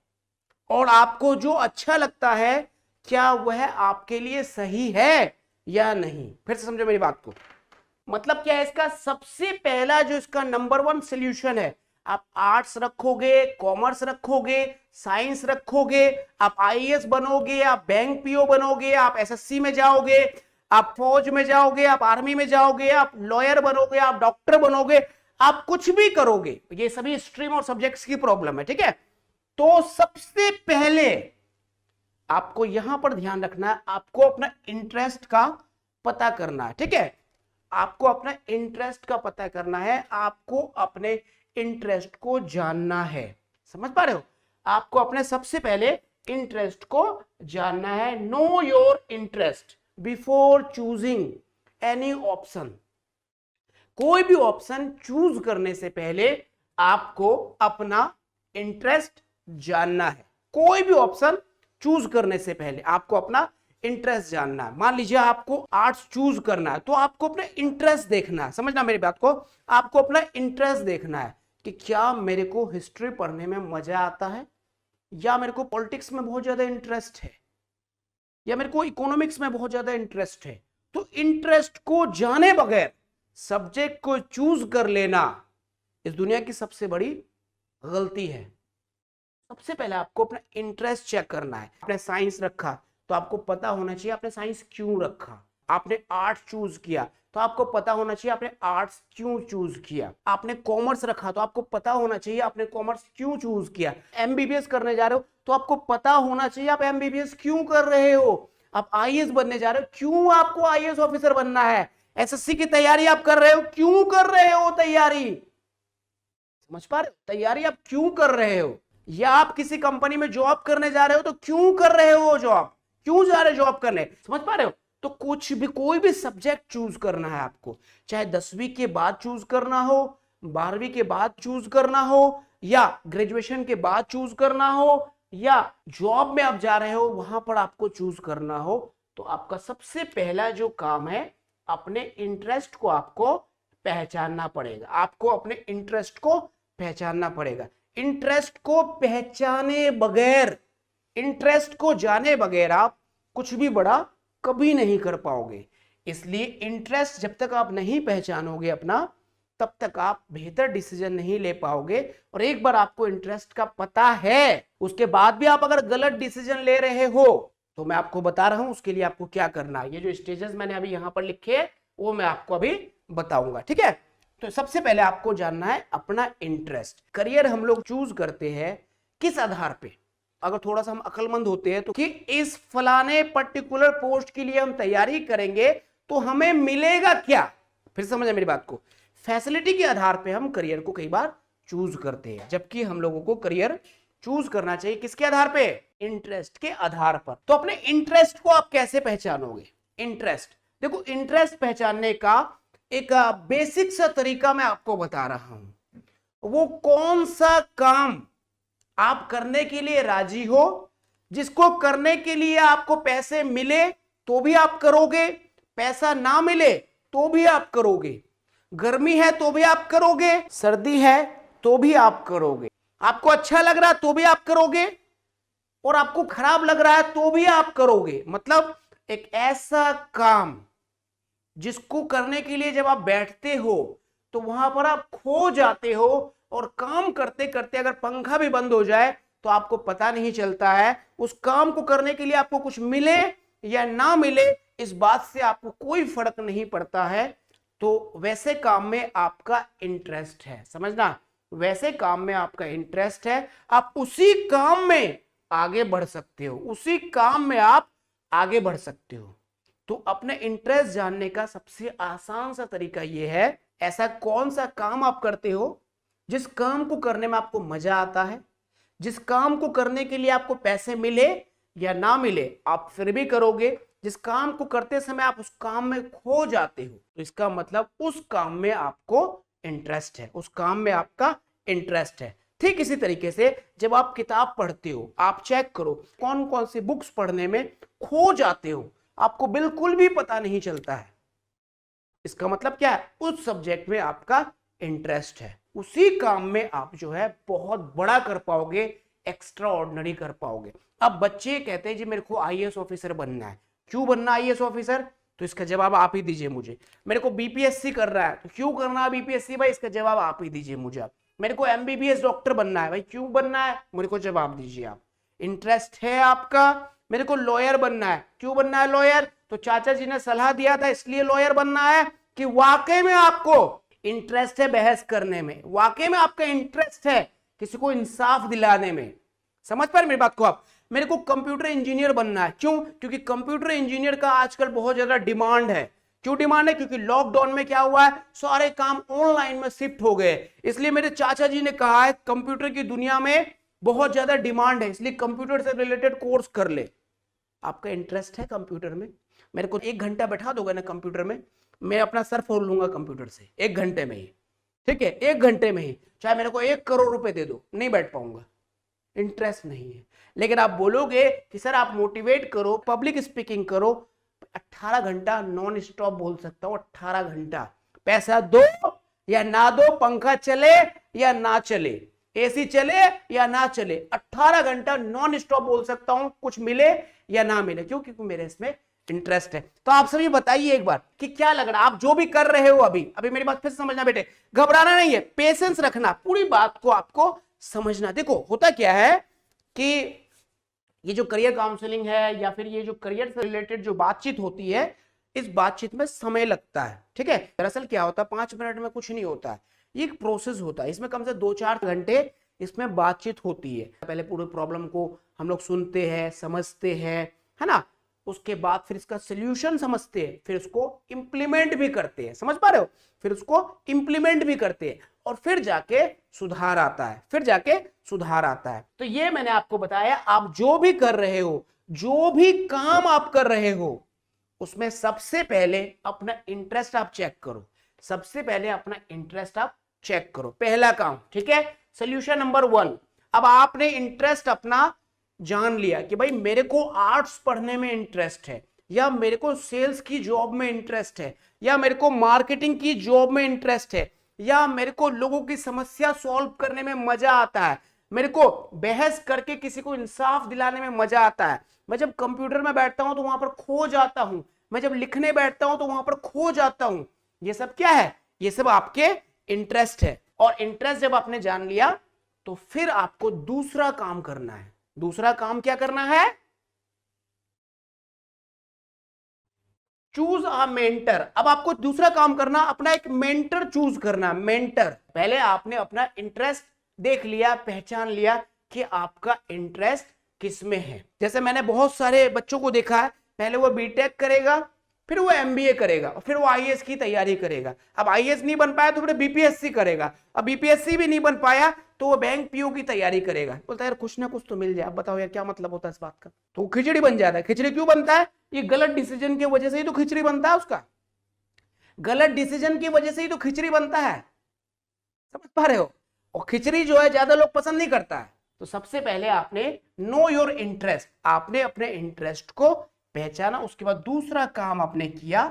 और आपको जो अच्छा लगता है क्या वह आपके लिए सही है या नहीं। फिर से समझो मेरी बात को, मतलब क्या है इसका सबसे पहला जो इसका नंबर 1 सॉल्यूशन है, आप आर्ट्स रखोगे, कॉमर्स रखोगे, साइंस रखोगे, आप IAS बनोगे, आप बैंक PO बनोगे, आप SSC में जाओगे, आप फौज में जाओगे, आप आर्मी में जाओगे, आप लॉयर बनोगे, आप डॉक्टर बनोगे, आप कुछ भी करोगे। ये सभी स्ट्रीम और सब्जेक्ट्स की प्रॉब्लम है, ठीक है। तो सबसे पहले आपको यहां पर ध्यान रखना है, आपको अपना इंटरेस्ट का पता करना है, ठीक है। आपको अपना इंटरेस्ट का पता करना है, आपको अपने इंटरेस्ट को जानना है। समझ पा रहे हो? आपको अपने सबसे पहले इंटरेस्ट को जानना है। Know your interest before choosing any option. कोई भी ऑप्शन चूज करने से पहले आपको अपना इंटरेस्ट जानना है। कोई भी ऑप्शन चूज करने से पहले आपको अपना इंटरेस्ट जानना है। मान लीजिए आपको आर्ट्स चूज करना है, तो आपको अपने इंटरेस्ट देखना है। समझना मेरी बात को, आपको अपना इंटरेस्ट देखना है कि क्या मेरे को हिस्ट्री पढ़ने में मजा आता है, या मेरे को पॉलिटिक्स में बहुत ज्यादा इंटरेस्ट है, या मेरे को इकोनॉमिक्स में बहुत ज्यादा इंटरेस्ट है। तो इंटरेस्ट को जाने बगैर सब्जेक्ट को चूज कर लेना इस दुनिया की सबसे बड़ी गलती है। सबसे पहले आपको अपना इंटरेस्ट चेक करना है। आपने साइंस रखा तो आपको पता होना चाहिए आपने साइंस क्यों रखा। आपने आर्ट्स चूज किया तो आपको पता होना चाहिए आपने आर्ट्स क्यों चूज किया। आपने कॉमर्स रखा तो आपको पता होना चाहिए आपने कॉमर्स क्यों चूज किया। एमबीबीएस करने जा रहे हो तो आपको पता होना चाहिए आप एमबीबीएस क्यों कर रहे हो। आप आईएएस बनने जा रहे हो, क्यों आपको आईएएस ऑफिसर बनना है। एसएससी की तैयारी आप कर रहे हो, क्यों कर रहे हो तैयारी। समझ पा रहे हो? तैयारी आप क्यों कर रहे हो। या आप किसी कंपनी में जॉब करने जा रहे हो तो क्यों कर रहे हो जॉब, क्यों जा रहे हो जॉब करने। समझ पा रहे हो? तो कुछ भी कोई भी सब्जेक्ट चूज करना है आपको, चाहे 10वीं के बाद चूज करना हो, 12वीं के बाद चूज करना हो, या ग्रेजुएशन के बाद चूज करना हो, या जॉब में आप जा रहे हो वहां पर आपको चूज करना हो, तो आपका सबसे पहला जो काम है अपने इंटरेस्ट को आपको पहचानना पड़ेगा। आपको अपने इंटरेस्ट को पहचानना पड़ेगा। इंटरेस्ट को पहचाने बगैर, इंटरेस्ट को जाने बगैर आप कुछ भी बड़ा कभी नहीं कर पाओगे। इसलिए इंटरेस्ट जब तक आप नहीं पहचानोगे अपना, तब तक आप बेहतर डिसीजन नहीं ले पाओगे। और एक बार आपको इंटरेस्ट का पता है, उसके बाद भी आप अगर गलत डिसीजन ले रहे हो, तो मैं आपको बता रहा हूं उसके लिए आपको क्या करना है। ये जो स्टेजेस मैंने अभी यहां पर लिखे वो मैं आपको अभी बताऊंगा, ठीक है। तो सबसे पहले आपको जानना है अपना इंटरेस्ट। करियर हम लोग चूज करते हैं किस आधार पे, अगर थोड़ा सा हम अक्लमंद होते हैं तो कि इस फलाने पर्टिकुलर पोस्ट के लिए हम तैयारी करेंगे तो हमें मिलेगा क्या। फिर समझे मेरी बात को। फैसिलिटी के आधार पे हम करियर को कई बार चूज करते हैं, जबकि हम लोगों को करियर चूज करना चाहिए किसके आधार पे, इंटरेस्ट के आधार पर। तो अपने इंटरेस्ट को आप कैसे पहचानोगे। इंटरेस्ट देखो, इंटरेस्ट पहचानने का एक बेसिक सा तरीका मैं आपको बता रहा हूं। वो कौन सा काम आप करने के लिए राजी हो, जिसको करने के लिए आपको पैसे मिले तो भी आप करोगे, पैसा ना मिले तो भी आप करोगे, गर्मी है तो भी आप करोगे, सर्दी है तो भी आप करोगे, आपको अच्छा लग रहा है तो भी आप करोगे, और आपको खराब लग रहा है तो भी आप करोगे। मतलब एक ऐसा काम जिसको करने के लिए जब आप बैठते हो तो वहां पर आप खो जाते हो, और काम करते करते अगर पंखा भी बंद हो जाए तो आपको पता नहीं चलता है। उस काम को करने के लिए आपको कुछ मिले या ना मिले, इस बात से आपको कोई फर्क नहीं पड़ता है। तो वैसे काम में आपका इंटरेस्ट है, समझना, वैसे काम में आपका इंटरेस्ट है, आप उसी काम में आगे बढ़ सकते हो, उसी काम में आप आगे बढ़ सकते हो। तो अपने इंटरेस्ट जानने का सबसे आसान सा तरीका यह है, ऐसा कौन सा काम आप करते हो जिस काम को करने में आपको मजा आता है, जिस काम को करने के लिए आपको पैसे मिले या ना मिले आप फिर भी करोगे, जिस काम को करते समय आप उस काम में खो जाते हो, तो इसका मतलब उस काम में आपको इंटरेस्ट है, उस काम में आपका इंटरेस्ट है। ठीक इसी तरीके से जब आप किताब पढ़ते हो, आप चेक करो कौन कौन सी बुक्स पढ़ने में खो जाते हो, आपको बिल्कुल भी पता नहीं चलता है, इसका मतलब क्या है, उस सब्जेक्ट में आपका इंटरेस्ट है, उसी काम में आप जो है बहुत बड़ा कर पाओगे, एक्स्ट्रा ऑर्डिनरी कर पाओगे। अब बच्चे कहते हैं जी मेरे को आईएएस ऑफिसर बनना है, क्यों बनना आईएएस ऑफिसर, तो इसका जवाब आप ही दीजिए मुझे। मेरे को बीपीएससी कर रहा है, तो क्यों करना है बीपीएससी भाई, इसका जवाब आप ही दीजिए मुझे। मेरे को एमबीबीएस डॉक्टर बनना है भाई, क्यों बनना है, मेरे को जवाब दीजिए आप। इंटरेस्ट है आपका। मेरे को लॉयर बनना है, क्यों बनना है लॉयर, तो चाचा जी ने सलाह दिया था इसलिए लॉयर बनना है, कि वाकई में आपको इंटरेस्ट है बहस करने में, वाकई में आपका इंटरेस्ट है किसी को इंसाफ दिलाने में। समझ पा रहे मेरी बात को आप। मेरे को कंप्यूटर इंजीनियर बनना है, क्यों, क्योंकि कंप्यूटर इंजीनियर का आजकल बहुत ज्यादा डिमांड है, क्यों डिमांड है? क्योंकि लॉकडाउन में क्या हुआ है, सारे काम ऑनलाइन में शिफ्ट हो गए। इसलिए मेरे चाचा जी ने कहा है कंप्यूटर की दुनिया में बहुत ज्यादा डिमांड है, इसलिए कंप्यूटर से रिलेटेड कोर्स कर ले। आपका इंटरेस्ट है कंप्यूटर में? मेरे को 1 घंटा बैठा दोगे ना कंप्यूटर में, मैं अपना सर फोड़ लूंगा कंप्यूटर से 1 घंटे में ही, ठीक है, 1 घंटे में ही। चाहे मेरे को 1 करोड़ रुपए दे दो, नहीं बैठ पाऊंगा, इंटरेस्ट नहीं है। लेकिन आप बोलोगे कि सर आप मोटिवेट करो, पब्लिक स्पीकिंग करो, 18 घंटा नॉन स्टॉप बोल सकता हूं, 18 घंटा। पैसा दो या ना दो, पंखा चले या ना चले, एसी चले या ना चले, 18 घंटा नॉन स्टॉप बोल सकता हूं, कुछ मिले या ना मिले। क्यों? क्योंकि मेरे इसमें इंटरेस्ट है। तो आप सभी बताइए एक बार कि क्या लग रहा है, आप जो भी कर रहे हो अभी मेरी बात फिर समझना बेटे, घबराना नहीं है, पेशेंस रखना, पूरी बात को आपको समझना। देखो होता क्या है कि ये जो करियर काउंसलिंग है या फिर ये जो करियर से रिलेटेड जो बातचीत होती है, इस बातचीत में समय लगता है, ठीक है। दरअसल क्या होता है, 5 मिनट में कुछ नहीं होता है, ये एक प्रोसेस होता है, इसमें कम से 2-4 घंटे इसमें बातचीत होती है। पहले पूरे प्रॉब्लम को हम लोग सुनते हैं, समझते हैं, है ना, उसके बाद फिर इसका सोल्यूशन समझते हैं, फिर उसको इंप्लीमेंट भी करते हैं, समझ पा रहे हो, फिर उसको इंप्लीमेंट भी करते हैं और फिर जाके सुधार आता है, फिर जाके सुधार आता है। तो ये मैंने आपको बताया, आप जो भी कर रहे हो, जो भी काम आप कर रहे हो, उसमें सबसे पहले अपना इंटरेस्ट आप चेक करो, सबसे पहले अपना इंटरेस्ट आप चेक करो, पहला काम, ठीक है। सोल्यूशन नंबर 1, अब आपने इंटरेस्ट अपना जान लिया कि भाई मेरे को आर्ट्स पढ़ने में इंटरेस्ट है, या मेरे को सेल्स की जॉब में इंटरेस्ट है, या मेरे को मार्केटिंग की जॉब में इंटरेस्ट है, या मेरे को लोगों की समस्या सॉल्व करने में मजा आता है, मेरे को बहस करके किसी को इंसाफ दिलाने में मजा आता है, मैं जब कंप्यूटर में बैठता हूं तो वहां पर खो जाता हूं, मैं जब लिखने बैठता हूं तो वहां पर खो जाता हूं। ये सब क्या है? ये सब आपके इंटरेस्ट है। और इंटरेस्ट जब आपने जान लिया तो फिर आपको दूसरा काम करना है। दूसरा काम क्या करना है? Choose a mentor. अब आपको दूसरा काम करना, अपना एक मेंटर चूज करना। मेंटर, पहले आपने अपना इंटरेस्ट देख लिया, पहचान लिया कि आपका इंटरेस्ट किस में है। जैसे मैंने बहुत सारे बच्चों को देखा है, पहले वो बीटेक करेगा, फिर वो एमबीए करेगा, फिर वो आईएएस की तैयारी करेगा। अब आईएएस नहीं बन पाया तो फिर बीपीएससी करेगा, अब बीपीएससी भी नहीं बन पाया तो वो बैंक पीओ की तैयारी करेगा। बोलता है यार कुछ ना कुछ तो मिल जाए। अब बताओ यार क्या मतलब होता है इस बात का? तो खिचड़ी बन जाता है। खिचड़ी क्यों बनता है? ये गलत डिसीजन की वजह से ही तो खिचड़ी बनता है उसका, गलत डिसीजन की वजह से ही तो खिचड़ी बनता है, समझ पा रहे हो। और खिचड़ी जो है ज्यादा लोग पसंद नहीं करता है। तो सबसे पहले आपने नो योर इंटरेस्ट, आपने अपने इंटरेस्ट को पहचाना, उसके बाद दूसरा काम आपने किया,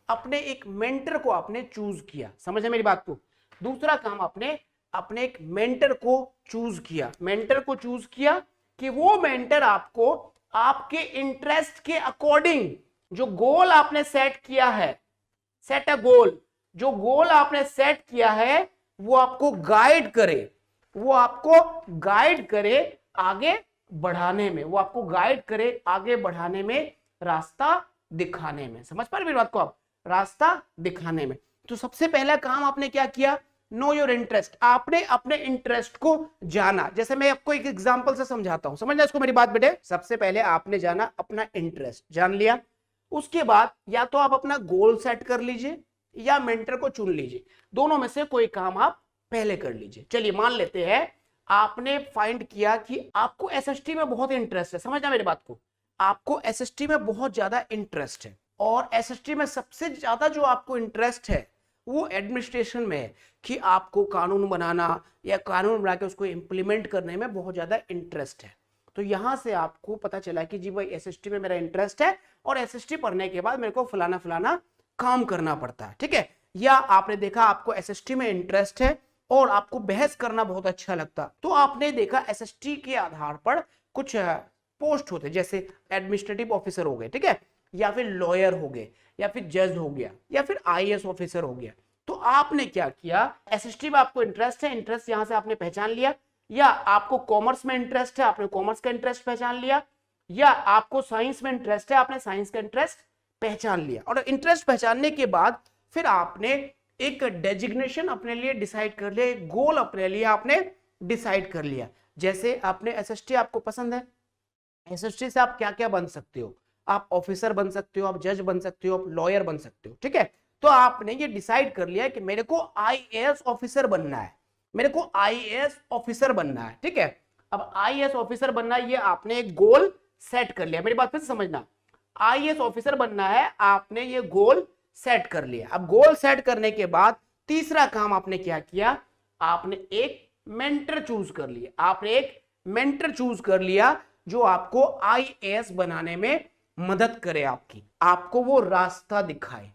अपने एक मेंटर को आपने चूज किया। समझे मेरी बात को? दूसरा काम आपने अपने एक मेंटर को चूज किया। मेंटर को चूज किया कि वो मेंटर आपको आपके इंटरेस्ट के अकॉर्डिंग जो गोल आपने सेट किया है, सेट अ गोल, जो गोल आपने सेट किया है वो आपको गाइड करे, वो आपको गाइड करे आगे बढ़ाने में, वो आपको गाइड करे आगे बढ़ाने में, रास्ता दिखाने में। समझ पा रहे मेरी बात को आप? रास्ता दिखाने में। तो सबसे पहला काम आपने क्या किया? Know your interest. आपने अपने इंटरेस्ट को जाना। जैसे मैं आपको एक एग्जांपल से समझाता हूं, समझना इसको मेरी बात बेटे। सबसे पहले आपने जाना अपना इंटरेस्ट, जान लिया, उसके बाद या तो आप अपना गोल सेट कर लीजिए या मेंटर को चुन लीजिए, दोनों में से कोई काम आप पहले कर लीजिए। चलिए मान लेते हैं आपने फाइंड किया कि आपको एसएसटी में बहुत इंटरेस्ट है। समझना मेरी बात को, आपको एसएसटी में बहुत ज्यादा इंटरेस्ट है और एसएसटी में सबसे ज्यादा जो आपको इंटरेस्ट है वो एडमिनिस्ट्रेशन में है, कि आपको कानून बनाना या कानून बना के उसको इंप्लीमेंट करने में बहुत ज्यादा इंटरेस्ट है। तो यहां से आपको पता चला कि जी भाई एसएसटी में मेरा इंटरेस्ट है और एसएसटी पढ़ने के बाद मेरे को फलाना फलाना काम करना पड़ता है, ठीक है। या आपने देखा आपको एसएसटी में इंटरेस्ट है और आपको बहस करना बहुत अच्छा लगता, तो आपने देखा एसएसटी के आधार पर कुछ पोस्ट होते, जैसे एडमिनिस्ट्रेटिव ऑफिसर हो गए, ठीक है, या फिर लॉयर हो गए, या फिर जज हो गया, या फिर आईएएस ऑफिसर हो गया। तो आपने क्या किया, एसएसटी में आपको इंटरेस्ट है, इंटरेस्ट यहां से आपने पहचान लिया, या आपको कॉमर्स में इंटरेस्ट है, आपने कॉमर्स का इंटरेस्ट पहचान लिया, या आपको साइंस में इंटरेस्ट है, आपने साइंस का इंटरेस्ट पहचान लिया। और इंटरेस्ट पहचानने के बाद फिर आपने एक डेजिग्नेशन अपने लिए डिसाइड कर लिया, एक गोल अपने लिए आपने डिसाइड कर लिया। जैसे आपने एसएसटी आपको पसंद है, एसएसटी से आप क्या क्या बन सकते हो, आप ऑफिसर बन सकते हो, आप जज बन सकते हो, आप लॉयर बन सकते हो। ठीक है, तो आपने ये डिसाइड कर लिया कि मेरे को आईएएस ऑफिसर बनना है, मेरे को आईएएस ऑफिसर बनना है। ठीक है, अब आईएएस ऑफिसर बनना है, ये आपने एक गोल सेट कर लिया। मेरी बात फिर से समझना, आईएएस ऑफिसर बनना है, आपने ये गोल सेट कर लिया। अब गोल सेट करने के बाद तीसरा काम आपने क्या किया, आपने एक मेंटर चूज कर लिया। आपने एक मेंटर चूज कर लिया जो आपको आईएएस बनाने में मदद करे, आपको वो रास्ता दिखाए।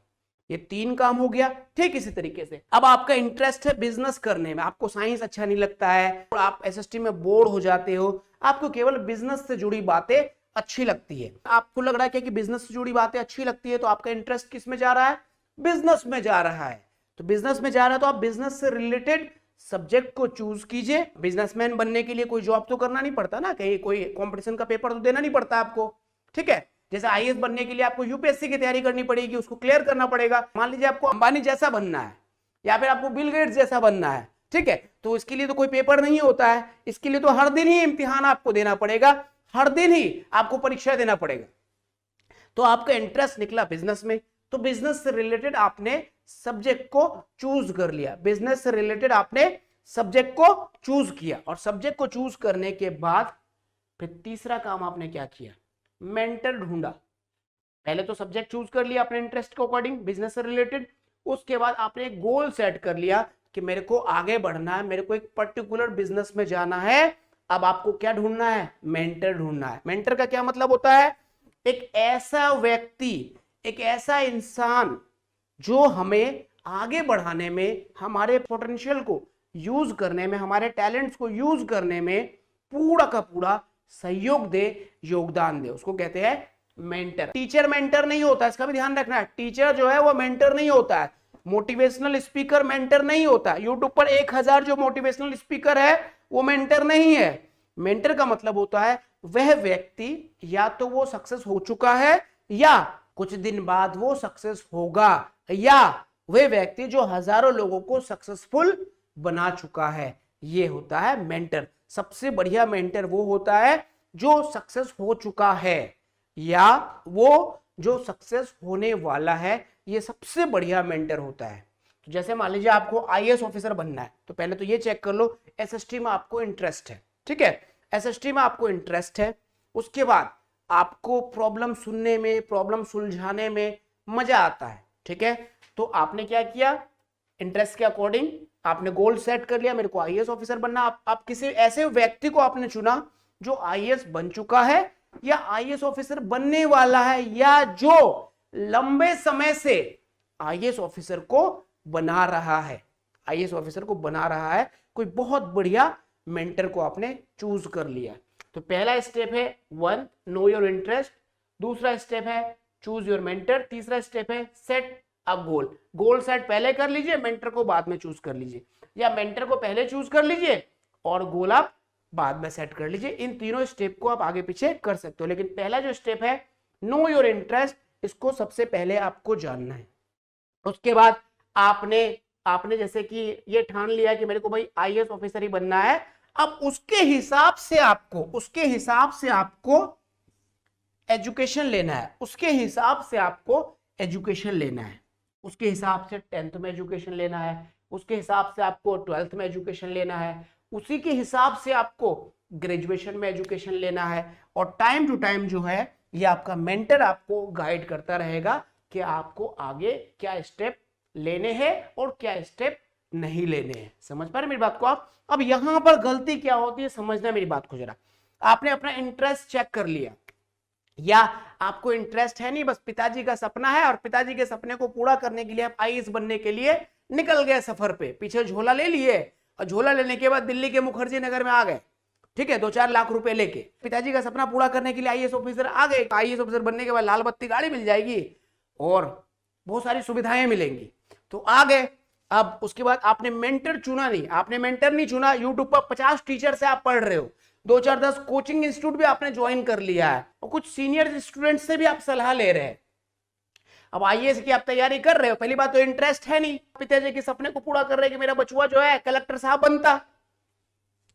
ये 3 काम हो गया। ठीक इसी तरीके से अब आपका इंटरेस्ट है बिजनेस करने में, आपको साइंस अच्छा नहीं लगता है, आप एसएसटी में बोर हो जाते हो, आपको केवल बिजनेस से जुड़ी बातें अच्छी लगती है, आपको लग रहा है कि बिजनेस से जुड़ी बातें अच्छी लगती है, तो आपका इंटरेस्ट किस में जा रहा है, बिजनेस में जा रहा है। तो बिजनेस में जा रहा है तो आप बिजनेस से रिलेटेड सब्जेक्ट को चूज कीजिए। बिजनेसमैन बनने के लिए कोई जॉब तो करना नहीं पड़ता ना, कहीं कोई कंपटीशन का पेपर तो देना नहीं पड़ता आपको। ठीक है, जैसे आईएएस बनने के लिए आपको यूपीएससी की तैयारी करनी पड़ेगी, उसको क्लियर करना पड़ेगा। मान लीजिए आपको अंबानी जैसा बनना है या फिर आपको बिल गेट्स जैसा बनना है, ठीक है, तो इसके लिए तो कोई पेपर नहीं होता है, इसके लिए तो हर दिन ही इम्तिहान आपको देना पड़ेगा, हर दिन ही आपको परीक्षा देना पड़ेगा। तो आपका इंटरेस्ट निकला बिजनेस में, तो बिजनेस से रिलेटेड आपने सब्जेक्ट को चूज कर लिया, बिजनेस से रिलेटेड आपने सब्जेक्ट को चूज किया। और सब्जेक्ट को चूज करने के बाद फिर तीसरा काम आपने क्या किया, मेंटर ढूंढा। पहले तो सब्जेक्ट चूज कर लिया अपने इंटरेस्ट के अकॉर्डिंग बिजनेस से रिलेटेड, उसके बाद आपने एक गोल सेट कर लिया कि मेरे को आगे बढ़ना है, मेरे को एक पर्टिकुलर बिजनेस में जाना है। अब आपको क्या ढूंढना है, मेंटर ढूंढना है। मेंटर का क्या मतलब होता है, एक ऐसा व्यक्ति, एक ऐसा इंसान जो हमें आगे बढ़ाने में, हमारे पोटेंशियल को यूज करने में, हमारे टैलेंट्स को यूज करने में पूरा का पूरा सहयोग दे, योगदान दे, उसको कहते हैं मेंटर। टीचर मेंटर नहीं होता, इसका भी ध्यान रखना है। टीचर जो है वो मेंटर नहीं होता है, मोटिवेशनल स्पीकर मेंटर नहीं होता। यूट्यूब पर 1000 जो मोटिवेशनल स्पीकर है वो मेंटर नहीं है। मेंटर का मतलब होता है वह व्यक्ति या तो वो सक्सेस हो चुका है या कुछ दिन बाद वो सक्सेस होगा, या वह व्यक्ति जो हजारों लोगों को सक्सेसफुल बना चुका है, ये होता है मेंटर। सबसे बढ़िया मेंटर वो होता है जो सक्सेस हो चुका है या वो जो सक्सेस होने वाला है, ये सबसे बढ़िया मेंटर होता है। तो जैसे मान लीजिए आपको आईएएस ऑफिसर बनना है, तो पहले तो ये चेक कर लो एसएसटी में आपको इंटरेस्ट है। ठीक है, एसएसटी में आपको इंटरेस्ट है, उसके बाद आपको प्रॉब्लम सुनने में, प्रॉब्लम सुलझाने में मजा आता है। ठीक है, तो आपने क्या किया, इंटरेस्ट के अकॉर्डिंग आपने गोल सेट कर लिया, मेरे को आईएएस ऑफिसर बनना। आप किसी ऐसे व्यक्ति को आपने चुना जो आईएएस बन चुका है या आईएएस ऑफिसर बनने वाला है या जो लंबे समय से आईएएस ऑफिसर को बना रहा है, आईएएस ऑफिसर को बना रहा है। कोई बहुत बढ़िया मेंटर को आपने चूज कर लिया। तो पहला स्टेप है 1 नो योर इंटरेस्ट, दूसरा स्टेप है चूज योर मेंटर, तीसरा स्टेप है सेट अ गोल। गोल सेट पहले कर लीजिए, मेंटर को बाद में चूज कर लीजिए, या मेंटर को पहले चूज कर लीजिए और गोल आप बाद में सेट कर लीजिए। इन तीनों स्टेप को आप आगे पीछे कर सकते हो, लेकिन पहला जो स्टेप है नो योर इंटरेस्ट, इसको सबसे पहले आपको जानना है। उसके बाद आपने जैसे कि ये ठान लिया कि मेरे को भाई आईएएस ऑफिसर ही बनना है, अब उसके हिसाब से आपको एजुकेशन लेना है, उसके हिसाब से आपको एजुकेशन लेना है, उसके हिसाब से 10th में एजुकेशन लेना है, उसके हिसाब से आपको 12th में एजुकेशन लेना है, उसी के हिसाब से आपको ग्रेजुएशन में एजुकेशन लेना है। और टाइम टू टाइम जो है ये आपका मेंटर आपको गाइड करता रहेगा कि आपको आगे क्या स्टेप लेने हैं और क्या स्टेप नहीं लेने हैं। समझ पा रहे मेरी बात को आप? अब यहां पर गलती क्या होती है समझना मेरी बात को जरा। आपने अपना इंटरेस्ट चेक कर लिया, या आपको इंटरेस्ट है नहीं, बस पिताजी का सपना है और पिताजी के सपने को पूरा करने के लिए आप आईएएस बनने के लिए निकल गए सफर पे, पीछे झोला ले लिए और झोला लेने के बाद दिल्ली के मुखर्जी नगर में आ गए। ठीक है, 2-4 लाख रुपए लेके पिताजी का सपना पूरा करने के लिए आईएएस ऑफिसर आ गए। आईएएस ऑफिसर बनने के बाद लाल बत्ती गाड़ी मिल जाएगी और बहुत सारी सुविधाएं मिलेंगी, तो आ गए। अब उसके बाद आपने मेंटर चुना नहीं, आपने मेंटर नहीं चुना, यूट्यूब पर 50 टीचर से आप पढ़ रहे हो, 2-4-10 कोचिंग इंस्टीट्यूट भी आपने ज्वाइन कर लिया है और कुछ सीनियर स्टूडेंट से भी आप सलाह ले रहे हैं। अब आईएएस की आप तैयारी कर रहे हो, पहली बात तो इंटरेस्ट है नहीं, पिताजी के सपने को पूरा कर रहे हैं कि मेरा बचुआ जो है कलेक्टर साहब बनता,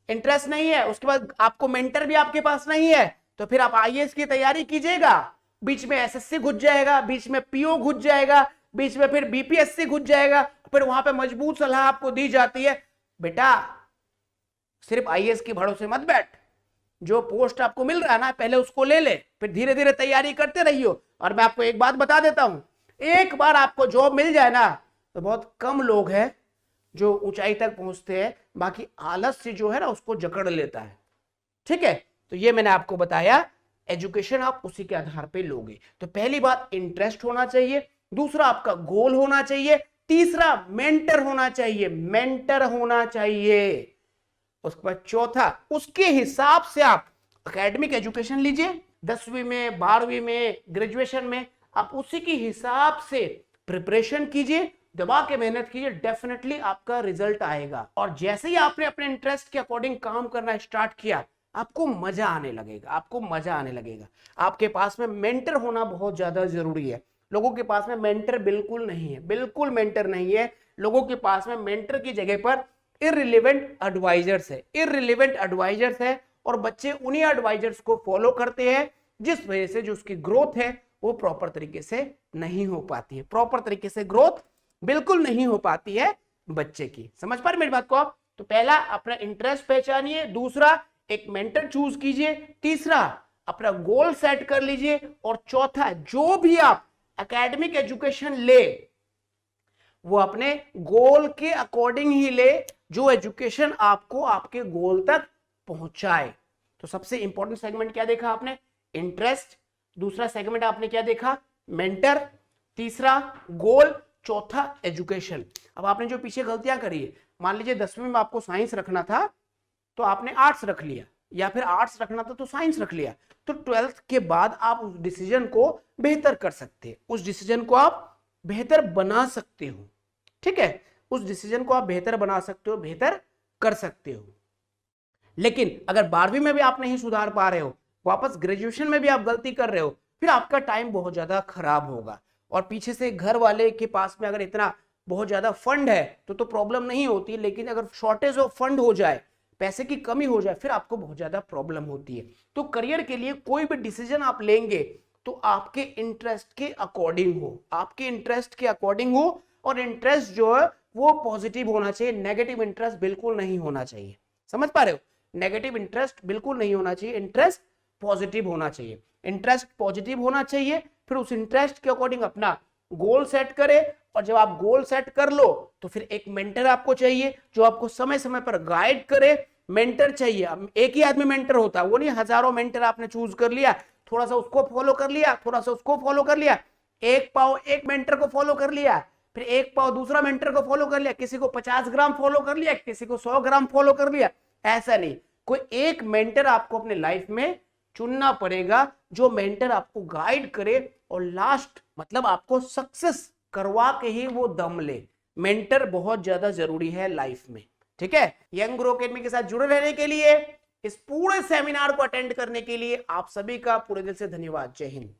इंटरेस्ट नहीं है। उसके बाद आपको मेंटर भी आपके पास नहीं है, तो फिर आप आईएएस की तैयारी कीजिएगा बीच में एसएससी घुस जाएगा, बीच में पीओ घुस जाएगा, बीच में फिर बीपीएससी घुस जाएगा, फिर वहां पे मजबूत सलाह आपको दी जाती है, बेटा सिर्फ आईएएस के भरोसे मत बैठ, जो पोस्ट आपको मिल रहा है ना पहले उसको ले ले, फिर धीरे धीरे तैयारी करते रहियो। और मैं आपको एक बात बता देता हूं, एक बार आपको जॉब मिल जाए ना तो बहुत कम लोग हैं जो ऊंचाई तक पहुंचते हैं, बाकी आलस्य जो है ना उसको जकड़ लेता है। ठीक है, तो ये मैंने आपको बताया, एजुकेशन आप उसी के आधार पे लोगे। तो पहली बात इंटरेस्ट होना चाहिए, दूसरा आपका गोल होना चाहिए, तीसरा मेंटर होना चाहिए, मेंटर होना चाहिए। उसके बाद चौथा, उसके हिसाब से आप एकेडमिक एजुकेशन लीजिए, 10वीं में, 12वीं में, ग्रेजुएशन में आप उसी के हिसाब से प्रिपरेशन कीजिए, दबा के मेहनत कीजिए, डेफिनेटली आपका रिजल्ट आएगा। और जैसे ही आपने अपने इंटरेस्ट के अकॉर्डिंग काम करना स्टार्ट किया, आपको मजा आने लगेगा, आपको मजा आने लगेगा। आपके पास में मेंटर होना बहुत ज्यादा जरूरी है। लोगों के पास में मेंटर बिल्कुल नहीं है, बिल्कुल मेंटर नहीं है। लोगों के पास में मेंटर की जगह पर इररिलेवेंट एडवाइजर्स है, इररिलेवेंट एडवाइजर्स है, और बच्चे उन्हीं एडवाइजर्स को फॉलो करते हैं, जिस वजह से जो उसकी ग्रोथ है वो प्रॉपर तरीके से नहीं हो पाती है, प्रॉपर तरीके से ग्रोथ बिल्कुल नहीं हो पाती है बच्चे की। समझ पा रहे मेरी बात को आप? तो पहला अपना इंटरेस्ट पहचानिए, दूसरा एक मेंटर चूज कीजिए, तीसरा अपना गोल सेट कर लीजिए, और चौथा जो भी आप एकेडमिक एजुकेशन ले वो अपने गोल के अकॉर्डिंग ही ले, जो एजुकेशन आपको आपके गोल तक पहुंचाए। तो सबसे इंपॉर्टेंट सेगमेंट क्या देखा आपने? इंटरेस्ट। दूसरा सेगमेंट आपने क्या देखा? मेंटर। तीसरा गोल, चौथा एजुकेशन। अब आपने जो पीछे गलतियां करी है, मान लीजिए 10वीं में आपको साइंस रखना था तो आपने आर्ट्स रख लिया, या फिर आर्ट्स रखना था तो साइंस रख लिया, तो 12th के बाद आप उस डिसीजन को बेहतर कर सकते हैं, उस डिसीजन को आप बेहतर बना सकते हो। ठीक है, उस डिसीजन को आप बेहतर बना सकते हो, बेहतर कर सकते हो। लेकिन अगर 12वीं में भी आप नहीं सुधार पा रहे हो, वापस ग्रेजुएशन में भी आप गलती कर रहे हो, फिर आपका टाइम बहुत ज्यादा खराब होगा। और पीछे से घर वाले के पास में अगर इतना बहुत ज्यादा फंड है तो प्रॉब्लम नहीं होती, लेकिन अगर शॉर्टेज ऑफ फंड हो जाए, पैसे की कमी हो जाए, फिर आपको बहुत ज्यादा प्रॉब्लम होती है। तो करियर के लिए कोई भी डिसीजन आप लेंगे तो आपके इंटरेस्ट के अकॉर्डिंग हो, आपके इंटरेस्ट के अकॉर्डिंग हो, और इंटरेस्ट जो है वो पॉजिटिव होना चाहिए, नेगेटिव इंटरेस्ट बिल्कुल नहीं होना चाहिए। समझ पा रहे हो? नेगेटिव इंटरेस्ट बिल्कुल नहीं होना चाहिए, इंटरेस्ट पॉजिटिव होना चाहिए, इंटरेस्ट पॉजिटिव होना चाहिए। फिर उस इंटरेस्ट के अकॉर्डिंग अपना गोल सेट करे, और जब आप गोल सेट कर लो तो फिर एक मेंटर आपको चाहिए जो आपको समय समय पर गाइड करे। मेंटर चाहिए, एक ही आदमी मेंटर होता है, वो नहीं हजारों मेंटर आपने चूज कर लिया, थोड़ा सा उसको फॉलो कर लिया, थोड़ा सा उसको फॉलो कर लिया, एक पाव एक मेंटर को फॉलो कर लिया, फिर एक पाव दूसरा मेंटर को फॉलो कर लिया, किसी को 50 ग्राम फॉलो कर लिया, किसी को 100 ग्राम फॉलो कर लिया। ऐसा नहीं, कोई एक मेंटर आपको अपने लाइफ में चुनना पड़ेगा, जो मेंटर आपको गाइड करे और लास्ट मतलब आपको सक्सेस करवा के ही वो दम ले। मेंटर बहुत ज्यादा जरूरी है लाइफ में। ठीक है, यंग ग्रो अकेडमी के साथ जुड़े रहने के लिए, इस पूरे सेमिनार को अटेंड करने के लिए आप सभी का पूरे दिल से धन्यवाद। जय हिंद।